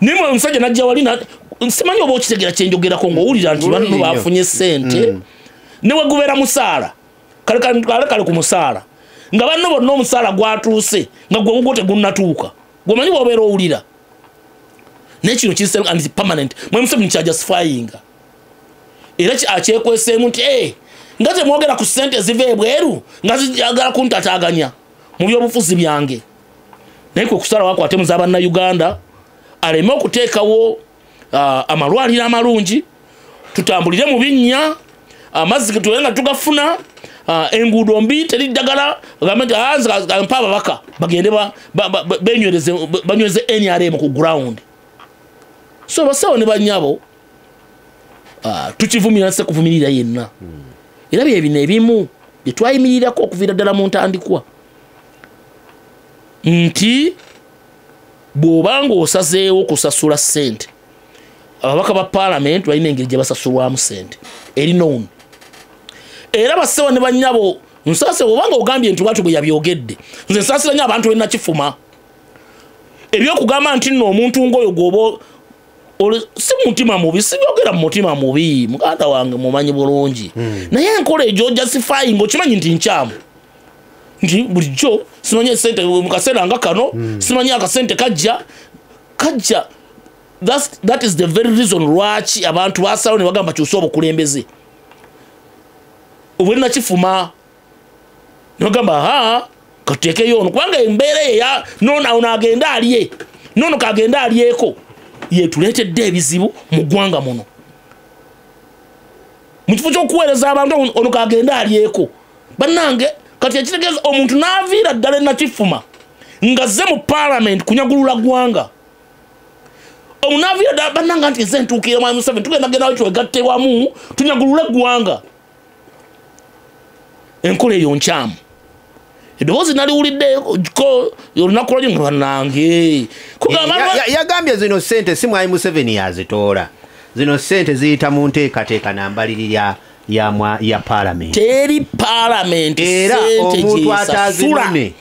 nimwe omusajja najja wali simanyi oba okitegera kyenjogerako ng'owulira nti banno bafunye sente newe gubeera musaala kale ku musaala nga banno bonna omusaala gwatuuse nga gwe gugwo tegunnatuuka gwemanyi bw'obeera owulira nekino kiri and permanent Mwami Museveni kyajustifying era akyekweseemu nti nga temwogera ku ssente ziva ebweru nga zijagala kuntataganya mu byobufuzi byange naye kwe kusala wako ate muza bannayuganda aleme okuteekawo amalwaliro amalungi tutambulire mu binnya amazzi getuwe nga tugafuna enguudo mbi teri ddagala gavumenti mpa ababaka bagende banyweze NRM ku ground so basawo ne banyabo tukivumira nse kuvumirira yenna era byebino ebimu byetwayimirirako okuviira ddala mu ntandikwa nti bw'obanga osazeewo kusasula ssente ababaka ba parliament balina engeri gye basasulwamu ssente erinono era basawo ne banyabo nsase obanga ogambye nti watu bwe yabyogedde nze nsasira nnyo abantu bennakifuma ebyokugamba nti nno omuntu ng'oyo gwoba si mutima mubi sibyogera mu mutima mubi muganda wange mumanyi bulungi naye enkola egyo justifying okimanyi nti nkyamu nti bulijjo simanyi esente mu kaseera nga kano simanyi akasente kajja that is the very reason lwaki abantu basalawo ne bagamba kyusa obukulembeze obweri nakifuma ne bagamba katuteekeyo ono kubanga embeera eya nono agenda alye nono kagenda alyeko yetuleetedde ebizibu mu ggwanga muno mu kifo ky'okuweereza abantu ono kagenda alyeko bannange kati ekitegeeza omuntu n'aviira ddala ennakifuma ngazze mu parliament kunyagulula ggwanga omunaaviira ddala bannanga nti nze ntuukire Mwami Museveni tugendagendawo twegatte wamu tunyagulule eggwanga enkola eyo nkyamu eddoboozi naliwuliddeko olunaku lwajjo nga bannange yagambye zino ssente si Mwami Museveni yazitoola zino ssente ziyita mu nteekateeka nambalirira ya parliament teri parliament era omuntu atazinone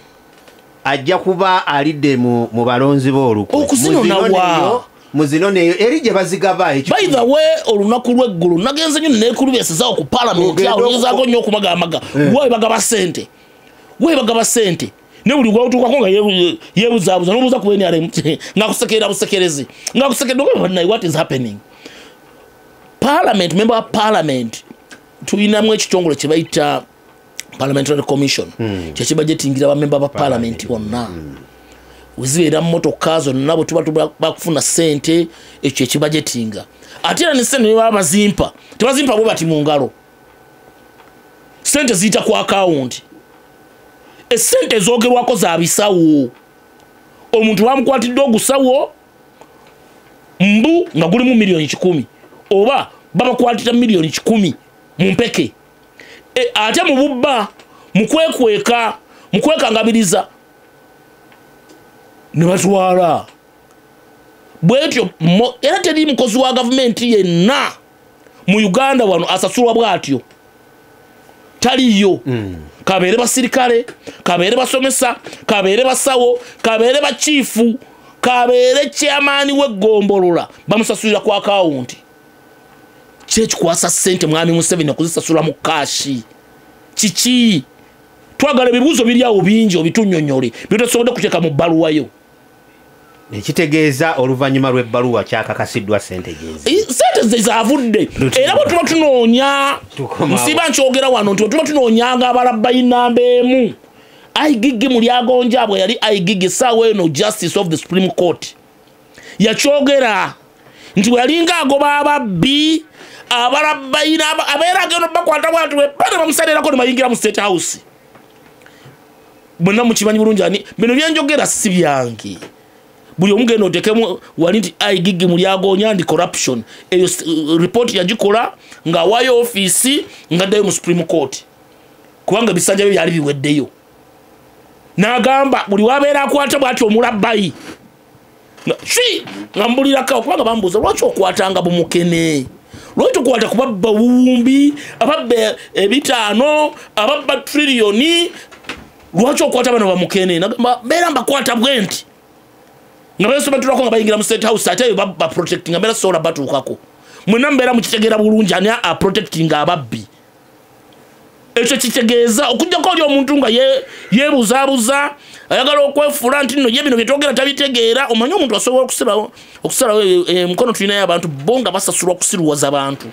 ajja kuba alidde mu balonzi b'olukwe muzinoneyo eri gye bazigaba by the way olunaku lw'eggulu nagenze nnyo neekulubyesezaawo ku parliament awo ngezaako nnyo okumagamaga webagaba sente ne buli gwawutuukako nga yeebuzaabuza n'obuuza ku NRM ng'akusekerera busekerezi ng'akusekerera what is happening parliament member wa parliament tulinamu ekitongole kye bayita parliamentary commission kyekibajetingira bamemba ba parliament bonna wezibeera mmotoka zonna bwe tuba bakufuna ssente ekyo ekibajetinga ate era ne ssente ne baba bazimpa tebazimpa bwe bati mu ngalo ssente ziyita ku akawunti essente ezoogerwako za bisawo omuntu bamukwatidde ogusawo mbu nga gulimu miliyoni 100 oba babakwatira miliyoni 10 mu mpeke ate mu bubba mukwekangabiriza ne batwala bwetyo era teri mukozi wa gavumenti yenna mu Uganda wano asasulwa bwatyo taliyo kabeere basirikale kabeere basomesa kabeere basawo kabeere bachifu kabeere chairman w'eggombolola bamusasulira ku akawunti kyekikwasa ssente Mwami Museveni okuzisasula mu kashi kiki twagala ebibuuzo biri awo bingi obitunnyonnyole byotosobodde kuteeka mu bbaluwayo ekitegeeza oluvannyuma lw'ebbaluwa kyakakasiddwa ssente ssente zaavudde era bwe tuba tunoonya nsiba nkyogera wano nti bwe tuba tunoonyanga abalabbayi nnamba emu Aigigi Mulyagonja bwe yali Aigigi essaawa eno Justice of the Supreme Court yakyogera nti bwe yalinga agoba ababbi abalabbayi abeera agenda bakwata bwatu bwe bamusalirako ne bayingira mu State House bonna mukimanyi bulungi ani bino byenjogera si byange buli omugendo otekemu wali nti gigi mu lyagonya ndi corruption eyo report yagikola nga wayo office nga ddayo mu Supreme Court kubanga bisanja bye byali biweddeyo n'agamba buli wabeera akwata bw'ati omulabbayi nga mbulirako kubanga bambuuza lwaki okwatanga bumukene lwaki okwata kubabba wumbi ababba ebitaano ababba trillioni lwaki okwata bano bamukene nagamba beera mbakwata bwenti nga beesobatulako nga bayingira mu State House ate ba protecting mbeera sola batuukako mwena mbeera mukitegeera bulungi ani a protecting ababbi ekyo kitegeeza okujjako oli omuntu nga yeebuzaabuza ayagala okwefuula nti nno ye bino byetwogera tabitegeera omanye omuntu asobola okusalawo emikono tulinayo abantu bo nga basasulwa okusiruwaza abantu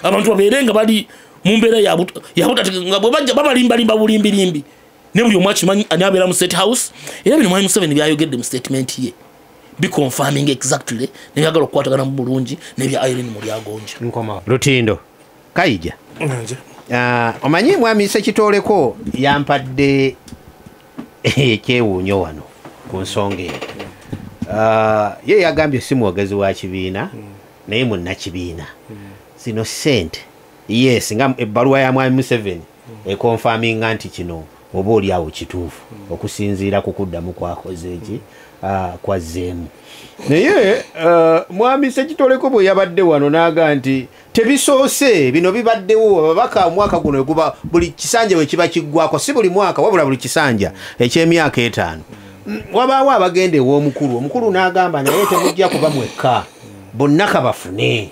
babeere nga bali mu mbeera nga bwe bajja babalimbalimba bulimbirimbi ne buli omu akimanyi ani abeera mu State House era bino Mwami Museveni byayogedde mu statement ye biconfirming exactly nebyagala okukwatagana mu bulungi nebya Irene Mulyagonja Lutindo Kayija omanyi Mwami Ssekitoleko yampadde ekyewuunyo wano ku nsonga eyo ye yagambye si mwogezi wa kibiina naye munnakibiina zino ssente yes nga ebbaluwa ya Mwami Museveni ekonfaminga nti kino oba oliawo kituufu okusinziira ku kuddamu kwakoze eki kwazzeemu naye Mwami Ssekitoleko bwe yabadde wano n'aga nti tebisoose bino bibaddewo ababaka omwaka guno eguba buli kisanja bwe kiba kiggwako si buli mwaka wabula buli kisanja eky'emyaka 5 wabaawo abagenda omukulu n'agamba naye temujja kuba mwekka bonna kabafune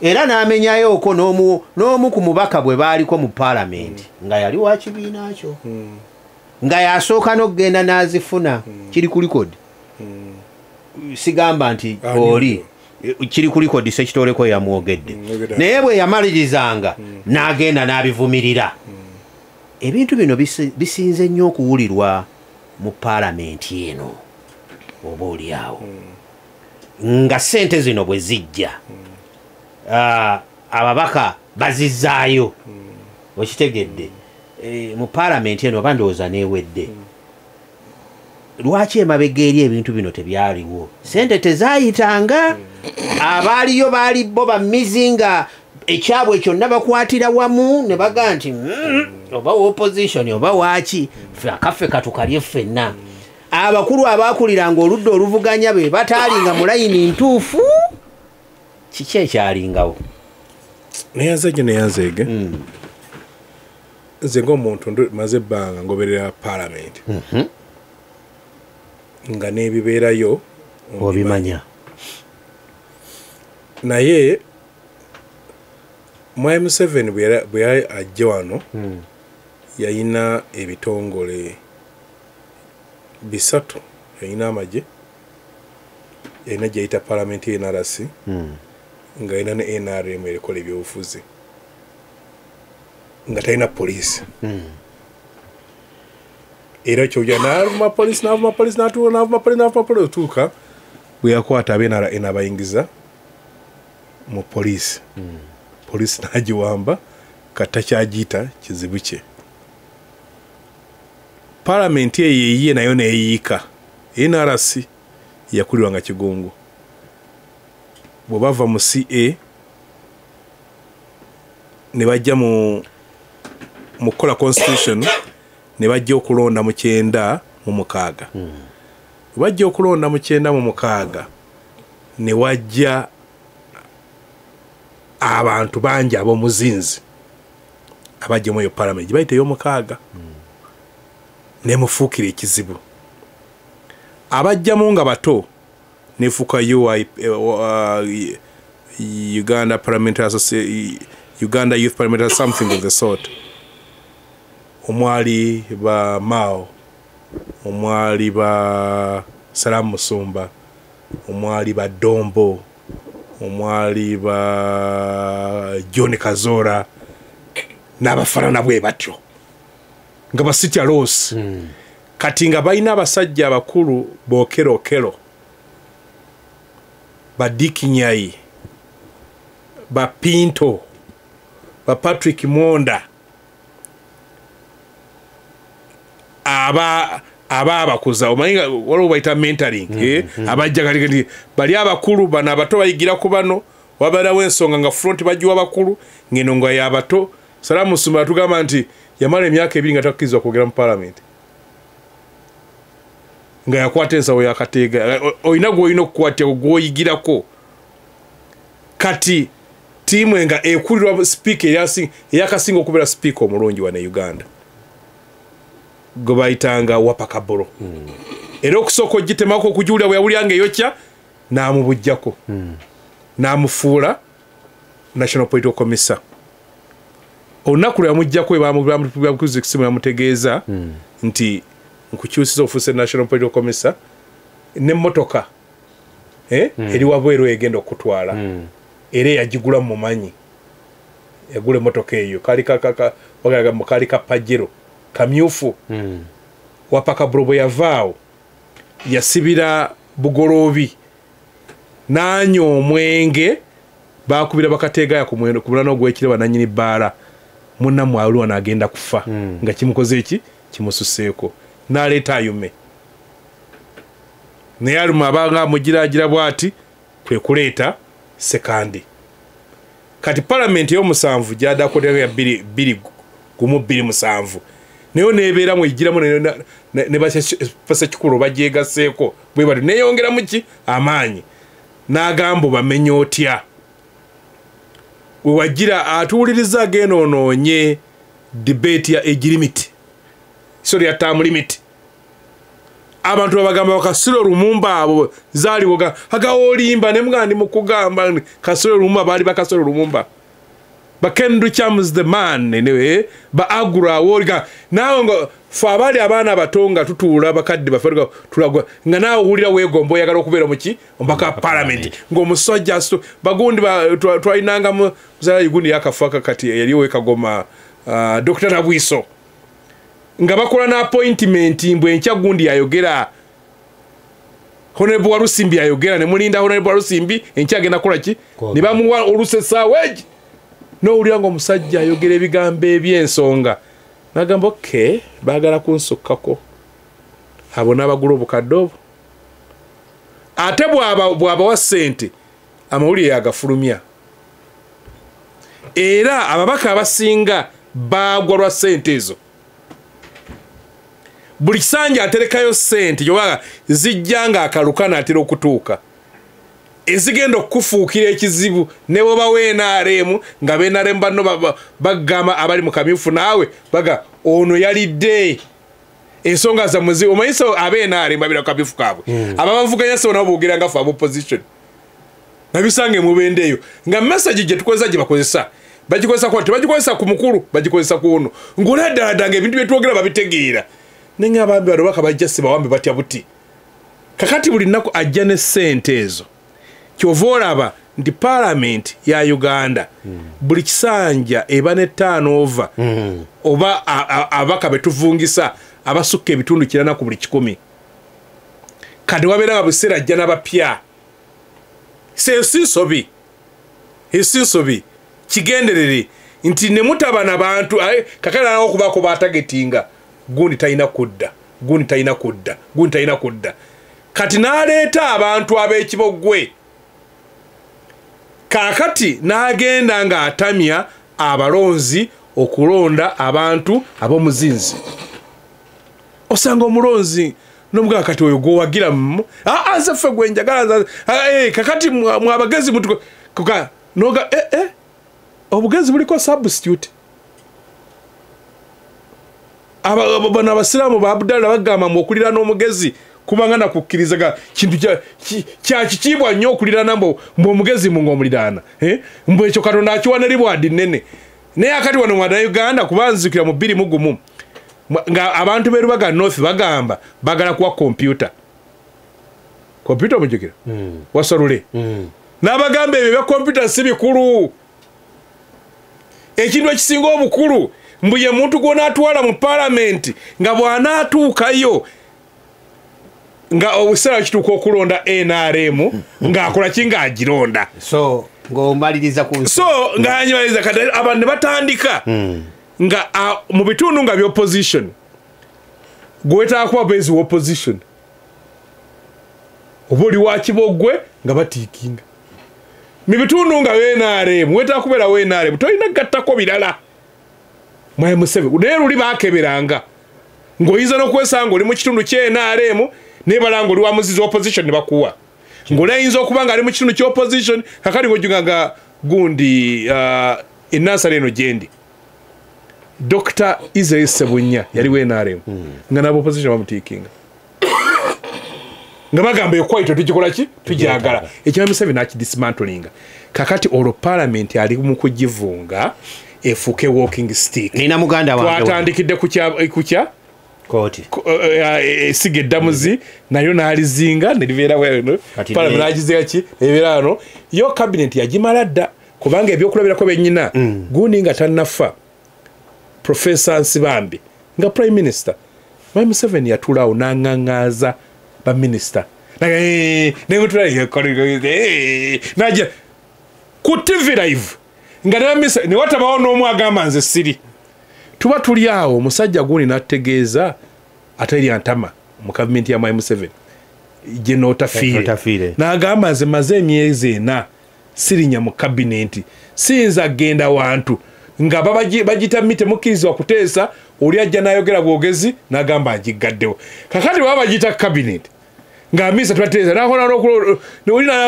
era n'amenyayoko n'omu ku mubaka bwe baaliko mu paalamenti nga yali wa kibiina kyo nga yasooka n'okugenda n'azifuna kiri ku likodi sigamba nti oli kiri ku likodi Ssekitoleko yamwogedde naye bwe yamalirizanga n'agenda n'abivumirira ebintu bino bisinze nnyo okuwulirwa mu paalamenti eno oba oliawo nga ssente zino bwe zijja ababaka bazizaayo okitegedde mu paalamenti eno oba ndowooza neewedde lwaki emabega eri ebintu bino tebyaliwo ssente tezaayitanga abaaliyo baali bo bamizi nga ekyabwe kyonna bakwatira wamu ne baga nti oba opposition oba waaki ffe akaffe katukalye ffenna abakulu abaakuliranga oludda oluvuganya be bataalinga mu layini ntuufu kiki ekyalingawo neyanzeege nze ng'omuntu maze ebbanga ngoberera paalamenti nga n'ebibeerayo obimanya naye Mwami Museveni bwe ajja wano yayina ebitongole bisatu yayina amagye yayina gyeyita paalamenti y'NRC nga yayina ne NRM erikola ebyobufuzi nga talina poliisi era kyojja n'avuma poliisi otuuka bwe yakwata abe n'abayingiza mu poliisi poliisi n'agiwamba katakyagiita kizibu kye paalamenti eyo eyiye nayo neeyiika NRC yakulirwanga Kigungu bwe bava mu CA ne bajja mu kukola constitution ne bajja okulonda mu 9 mu 6 bajja okulonda mu 9 mu 6 ne wajja abantu bangi ab'omuzinzi abajja mu paalamenti bayita ey'omu6 ne mufuukira ekizibu abajjamu nga bato nefuuka Uganda Youth Parliamentary something of the sort omwali ba Mao omwali ba Salamu Musumba omwali ba Dombo omwali ba John Kazora n'abafaanana bwe batyo nga basitya Ross kati nga balina abasajja abakulu bokerokero ba Dick Nyai ba Pinto ba Patrick Monda abakuza omanyi waliwo bayita mentoring abajja kati bali abakulu bano abato bayigira ku bano wabalawo ensonga nga front bajiwa abakulu ngeno nga y'abato Salamu Sumba tugamba nti yamala emyaka 2 nga takkirizwa kwogera mu parliament nga yakwata ensawo yakateega oyina gw'olina okukwatya gw'oyigirako kati tiimu nga ekulirwa speaker eyakasinga okubeera speaker omulungi wa Uganda gwe bayitanga Wapakabolo era okusooka ogitemako okugiwulira bwe yawulyanga eyokya n'amubujjako n'amufuula National Political Commissar olunaku lwe yamuggyako bamukuza ekisimu yamutegeeza nti nkukyusiza ofuuse National Political Commissar n'emmotoka eri wabweru egenda okutwala era yagigula mu manyi yagula emmotoka eyo kali ka Pajero kamyufu Wapakabolo bwe yavaawo yasibira Bugoloobi n'anywa omwenge bakubira bakateegaya ku mulano gw'ekire bananyini bbaala munnamu aliwo n'agenda kufa nga kimukoze eki kimususeeko n'aleeta ayume naye aluma abanga amugiraagira bw'ati kwe kuleeta sekandi kati palamenti y'omusanvu gyadakolerako ya 227 nayo nebeeramu egiramu ne Pasekikulu bagyegaseeko bwe bali neyongeramu ki amaanyi n'agamba bamenye otya wewagira atuwuliriza agenonoonye debate ya age limit sorry ya term limit abantu babagamba bakasiro Lumumba abo zaaliwo agaolimba ne mugandi mukugamba kasiro Lumumba bali bakasiro Lumumba Bakendu Chams the man anyway ba agura woriga nawo ngo fabali abana batonga tutuula bakadde baferga tulagwa nga nawo hulira wegombo yagala okubeera muki ombaka parliament ngo musajja bagundi twainanga mu zala yugundi yakafaka kati yaliwo ekagoma Dr. Nabwiso nga bakola na appointment mbwe encha gundi yayogera Honorable Walusimbi yayogera ne mulinda Honorable Walusimbi encha agenda kola ki ne bamuwa olusesa weji no uliango musajja ayogera ebigambo ebyensonga nagamba okay bagala kunsukkako abo n'abagula obukadde obwo ate bw'aba wa ssente amawulire yagafulumya era ababaka abasinga bagwa lwa ssente ezo buli kisanja aterekayo ssente yobaga zijjanga akalukana atera okutuuka ezigenda okufuukira ekizibu ne bo bawenaaremu nga beenaremu banno bagamba abali mu kamyufu naawe baga ono yalidde ensonga zammwe omanyisa abeenaaremu babira ku kamyufu kaabwe ababavuganya so nabo boogera nga fe abopposition nabisange mubendeeyo nga message gye tukozesa gye bakozesa bagikozesa kwati bagikozesa ku mukulu bagikozesa ku ono ng'oladdaladda nga ebintu bye twogera babitegeera nenga abambi badobaka bajja sibawambe batya buti kakati buli nnaku ajja ne ssente ezo kyova olaba nti parliament ya Uganda buli kisanja eba ne turnover oba abaka betuvungisa abasukka ebitundu 40 ku buli 100 kati wabeera busera ajja n'abapya esinsobi kigenderere nti ne mutabana bantu kakala nawo okubako batagetinga gundi talina kudda kati n'aleeta abantu ab'ekibogwe kakati n'agenda nga atamya abalonzi okulonda abantu ab'omuzinzi osanga omulonzi n'omugaa kati oyo gwowagira nze ffe gwe njagala kakati mwabagezi noga obugezi buliko substitute bano abasiraamu ba Abdallah bagamba mu okulira n'omugezi kubanga nakukkirizaga kintu kya kitiibwa nnyo okulirana mbu omugezi mu ng'omuliraana mbu ekyo Katonda akiwa ne reward nnene naye akati wano mwana Uganda kubanzikira mu 21 nga abantu be Rubaga North bagamba bagala kuwa computer mujukira wasolule n'abagamba ebyo bya computer si bikulu ekintu ekisinga obukulu mbu ye muntu gwona atwala mu parliament nga bw'anaatuukayo nga obusera kituuka okulonda NRM ng'akola ki ng'agironda ng'omaliriza ng'anyimaliza kati abantu ne batandika nga mu bitundu nga by'opposition gweta kuba base opposition obuli wa kibogwe nga batikinga mibitundu nga NRM weta kubera NRM toyina gattako birala mwaye musebe naye luli bakeberanga ngoyiza nokwesanga oli mu kitundu kye NRM nebalanga oli wa muzizi opposition ne bakuwa ngolayinza okuba nga ali mu kitundu kye opposition kakali ngojunga gundi enasa leno jendi Dr. Israel Sebunya yali NRM nga nabo opposition bamutikinga nga bagamba ekwaito tujikola ki tujagala ekyama Museveni nakidismantlinga kakati olo parliament ali mu kugivunga efuke walking stick nina muganda wange twatandikidde kucha koti sige damuzi nayo nalizinga nelibeera weno parliament agize ki ebera no yo cabinet yagimala dda kubanga ebyokulabirako benyina gundi nga tannafa Professor Nsibambi nga prime minister Museveni yatulaawo nangangaza ba minister naja ku TV live nga ne watabawo n'omu agamba nze siri tuba tuli awo omusajja guni nategeeza atali antama mu gavumenti ya Museveni je notafire n'agamba nze maze emyezi 4 sirinya mu kabineti siyinza genda wantu nga bagita mite mukirizwa kuteesa oli ajja nayogera bwogezi n'agamba agigaddewo kakati baba bagita kabineti nga misa twateeza olina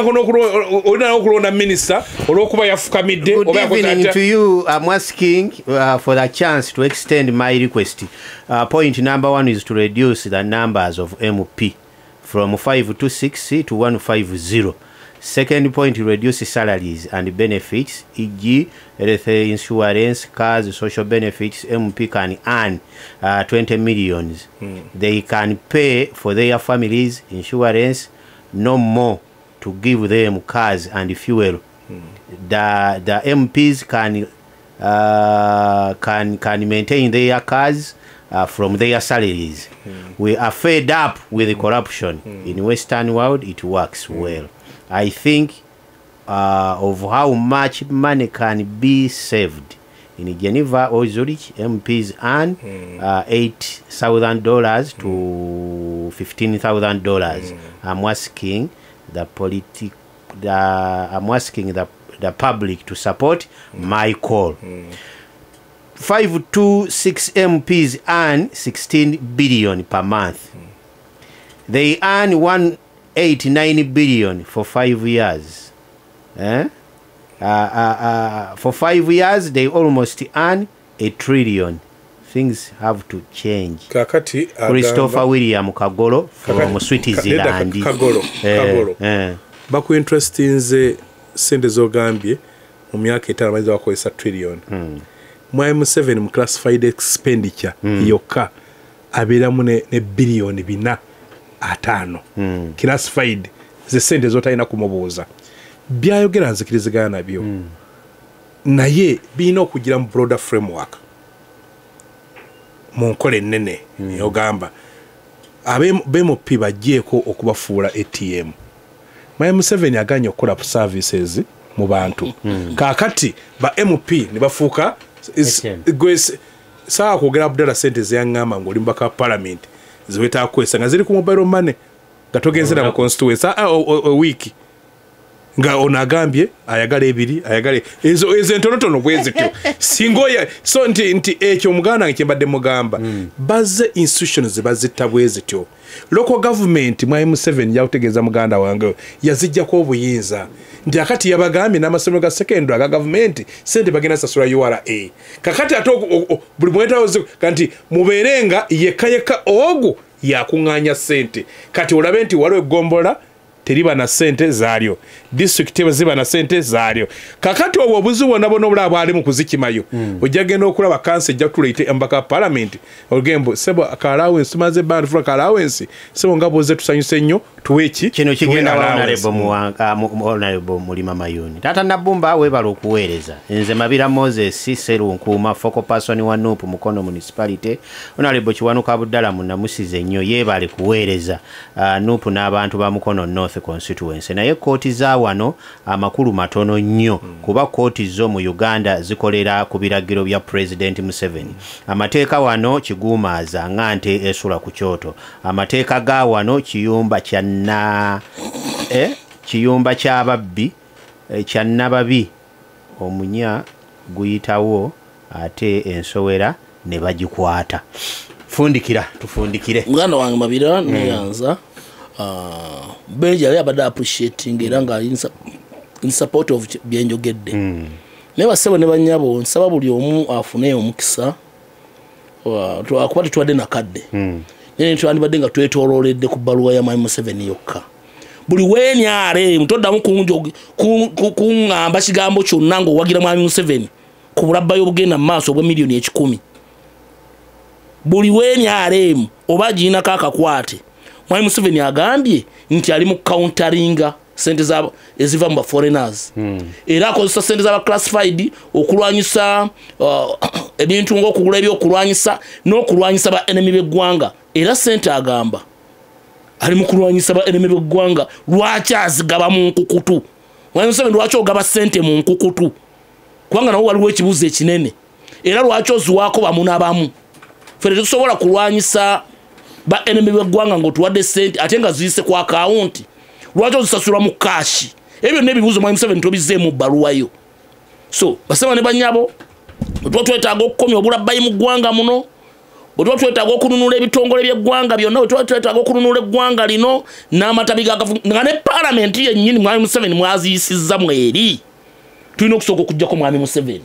okulonda minister olwokuba yafukamidde oba yakoze to you. I'm asking for the chance to extend my request. Point number 1 is to reduce the numbers of MP from 526 to 150. Second point, reduce salaries and benefits, e.g. health insurance, cars, social benefits. MP can earn 20 million. They can pay for their families insurance, no more to give them cars and fuel. The MPs can maintain their cars from their salaries. We are fed up with the corruption. In Western world, it works well. I think of how much money can be saved. In Geneva or Zurich, MPs earn $8,000 to $15,000. I'm asking the public to support my call. 5 to 6 MPs earn 16 billion per month. They earn 189 billion for 5 years. For 5 years, they almost earn $1 trillion. Things have to change. Kakati Christopher William Kagolo from Switzerland. Kagolo. Baku interesting ze sente zogambye mu myaka 5 amaze wakozesa $1 trillion. Museveni mu classified expenditure yokka abeeramu ne billion 4.5 classified ze sente zotalina kumubuuza byayogera nzikirizigana nabyo naye birina okugira mu broader framework mu nkola ennene yogamba abemupi bajjeeko okubafuula ATM. Museveni aganye okukola services mu bantu kakati ba MP ne bafuuka saa kwogera Abdallah sente zeyaŋŋamba ng'oli mbaka parliament ziweta kwesa nga ziri ku mobile money nga togenzera mu constituency a week nga onagambye ayagala 2 ayagala ezo entonotono bwezityo singoya so nti ekyo muganda nkyembadde mugamba bazze institutions bazita bwezityo local government Museveni yawutegeeza muganda wange yazijjako obuyinza nti akati yabagambye n'amasomero ga secondary aga government sente bagenda sasula URA kakati ate buli mwetawoze kanti mubeerenga yekka ogu yakuŋŋaanya sente kati olabe nti waliwo eggombola teriba na sente zaalyo district ziba na sente zaalyo kakati obwo obuzibu bwonna obulaba ali mu kuzikimayo ojja genda okulaba kansi ejja kutuleete embaka parliament ogembo sebo allowance tumaze band for allowance sebo nga boze tusanyuse nnyo tuweki kino kigenda honorable Mulima Mayuni tata Nabumba webala okuweereza nze Mabira Moses Seru Nkuuma focal person wa Nuupu Mukono municipality honorable Kiwanuka Abdallah munamusize nnyo yebale kuweereza Nuupu n'abantu ba Mukono North North constituency naye kooti za wano amakulu matono nnyo kuba kooti zo mu Uganda zikolera ku biragiro bya President Museveni. Amateeka wano kiguumaaza nga nte esula ku kyoto. Amateeka ga wano kiyumba kiyumba ky'ababbi kya Nababi omunya guyitawo ate ensowera ne bagikwata. Fundikira tufundikire muganda wange Mabira neyanza Benji yali abadde appreciating era nga in support of byenjogedde naye basebo ne banyabo nsaba buli omu afune omukisa akuba tetwadde nakadde naye twandibadde nga twetololedde ku bbaluwa ya Mwami Museveni yokka buli wenyare mutoddamu kuŋŋamba kigambo kyonna ng'owagira Mwami Museveni ku bulabbayo obugenda mu maaso obwa miliyoni 10 buli wenyaremu oba giinako akakwate Mwami Museveni agambye nti ali mu counteringa sente eziva mu ba foreigners era akozesa sente z'aba classified okulwanyisa ebintu ng'okugula ebyokulwanyisa n'okulwanyisa ba enemy b'eggwanga era sente agamba ali mu kulwanyisa ba enemy b'eggwanga lwaki azigaba mu nkukutu Mwami Museveni lwaki ogaba sente mu nkukutu kubanga nawo waliwo ekibuuzo ekinene era lwaki oziwaako bamu n'abamu fere tusobola kulwanyisa ba enemy b'eggwanga ng'otuwadde sente ate nga ziyise ku akawunti lwaki ozisasula mu kashi ebyo n'ebibuuzo Mwami Museveni tobizzeemu bbaluwa yo so basema ne banyabo otwo twetaaga okukomya obulabbayi mu ggwanga muno otwo twetaaga okununula ebitongole by'eggwanga byonna otwo twetaaga okununula eggwanga lino n'amatabi nga ne paalamenti yennyini Mwami Museveni mwaziyisizza mweri tulina okusooka okugjako Mwami Museveni.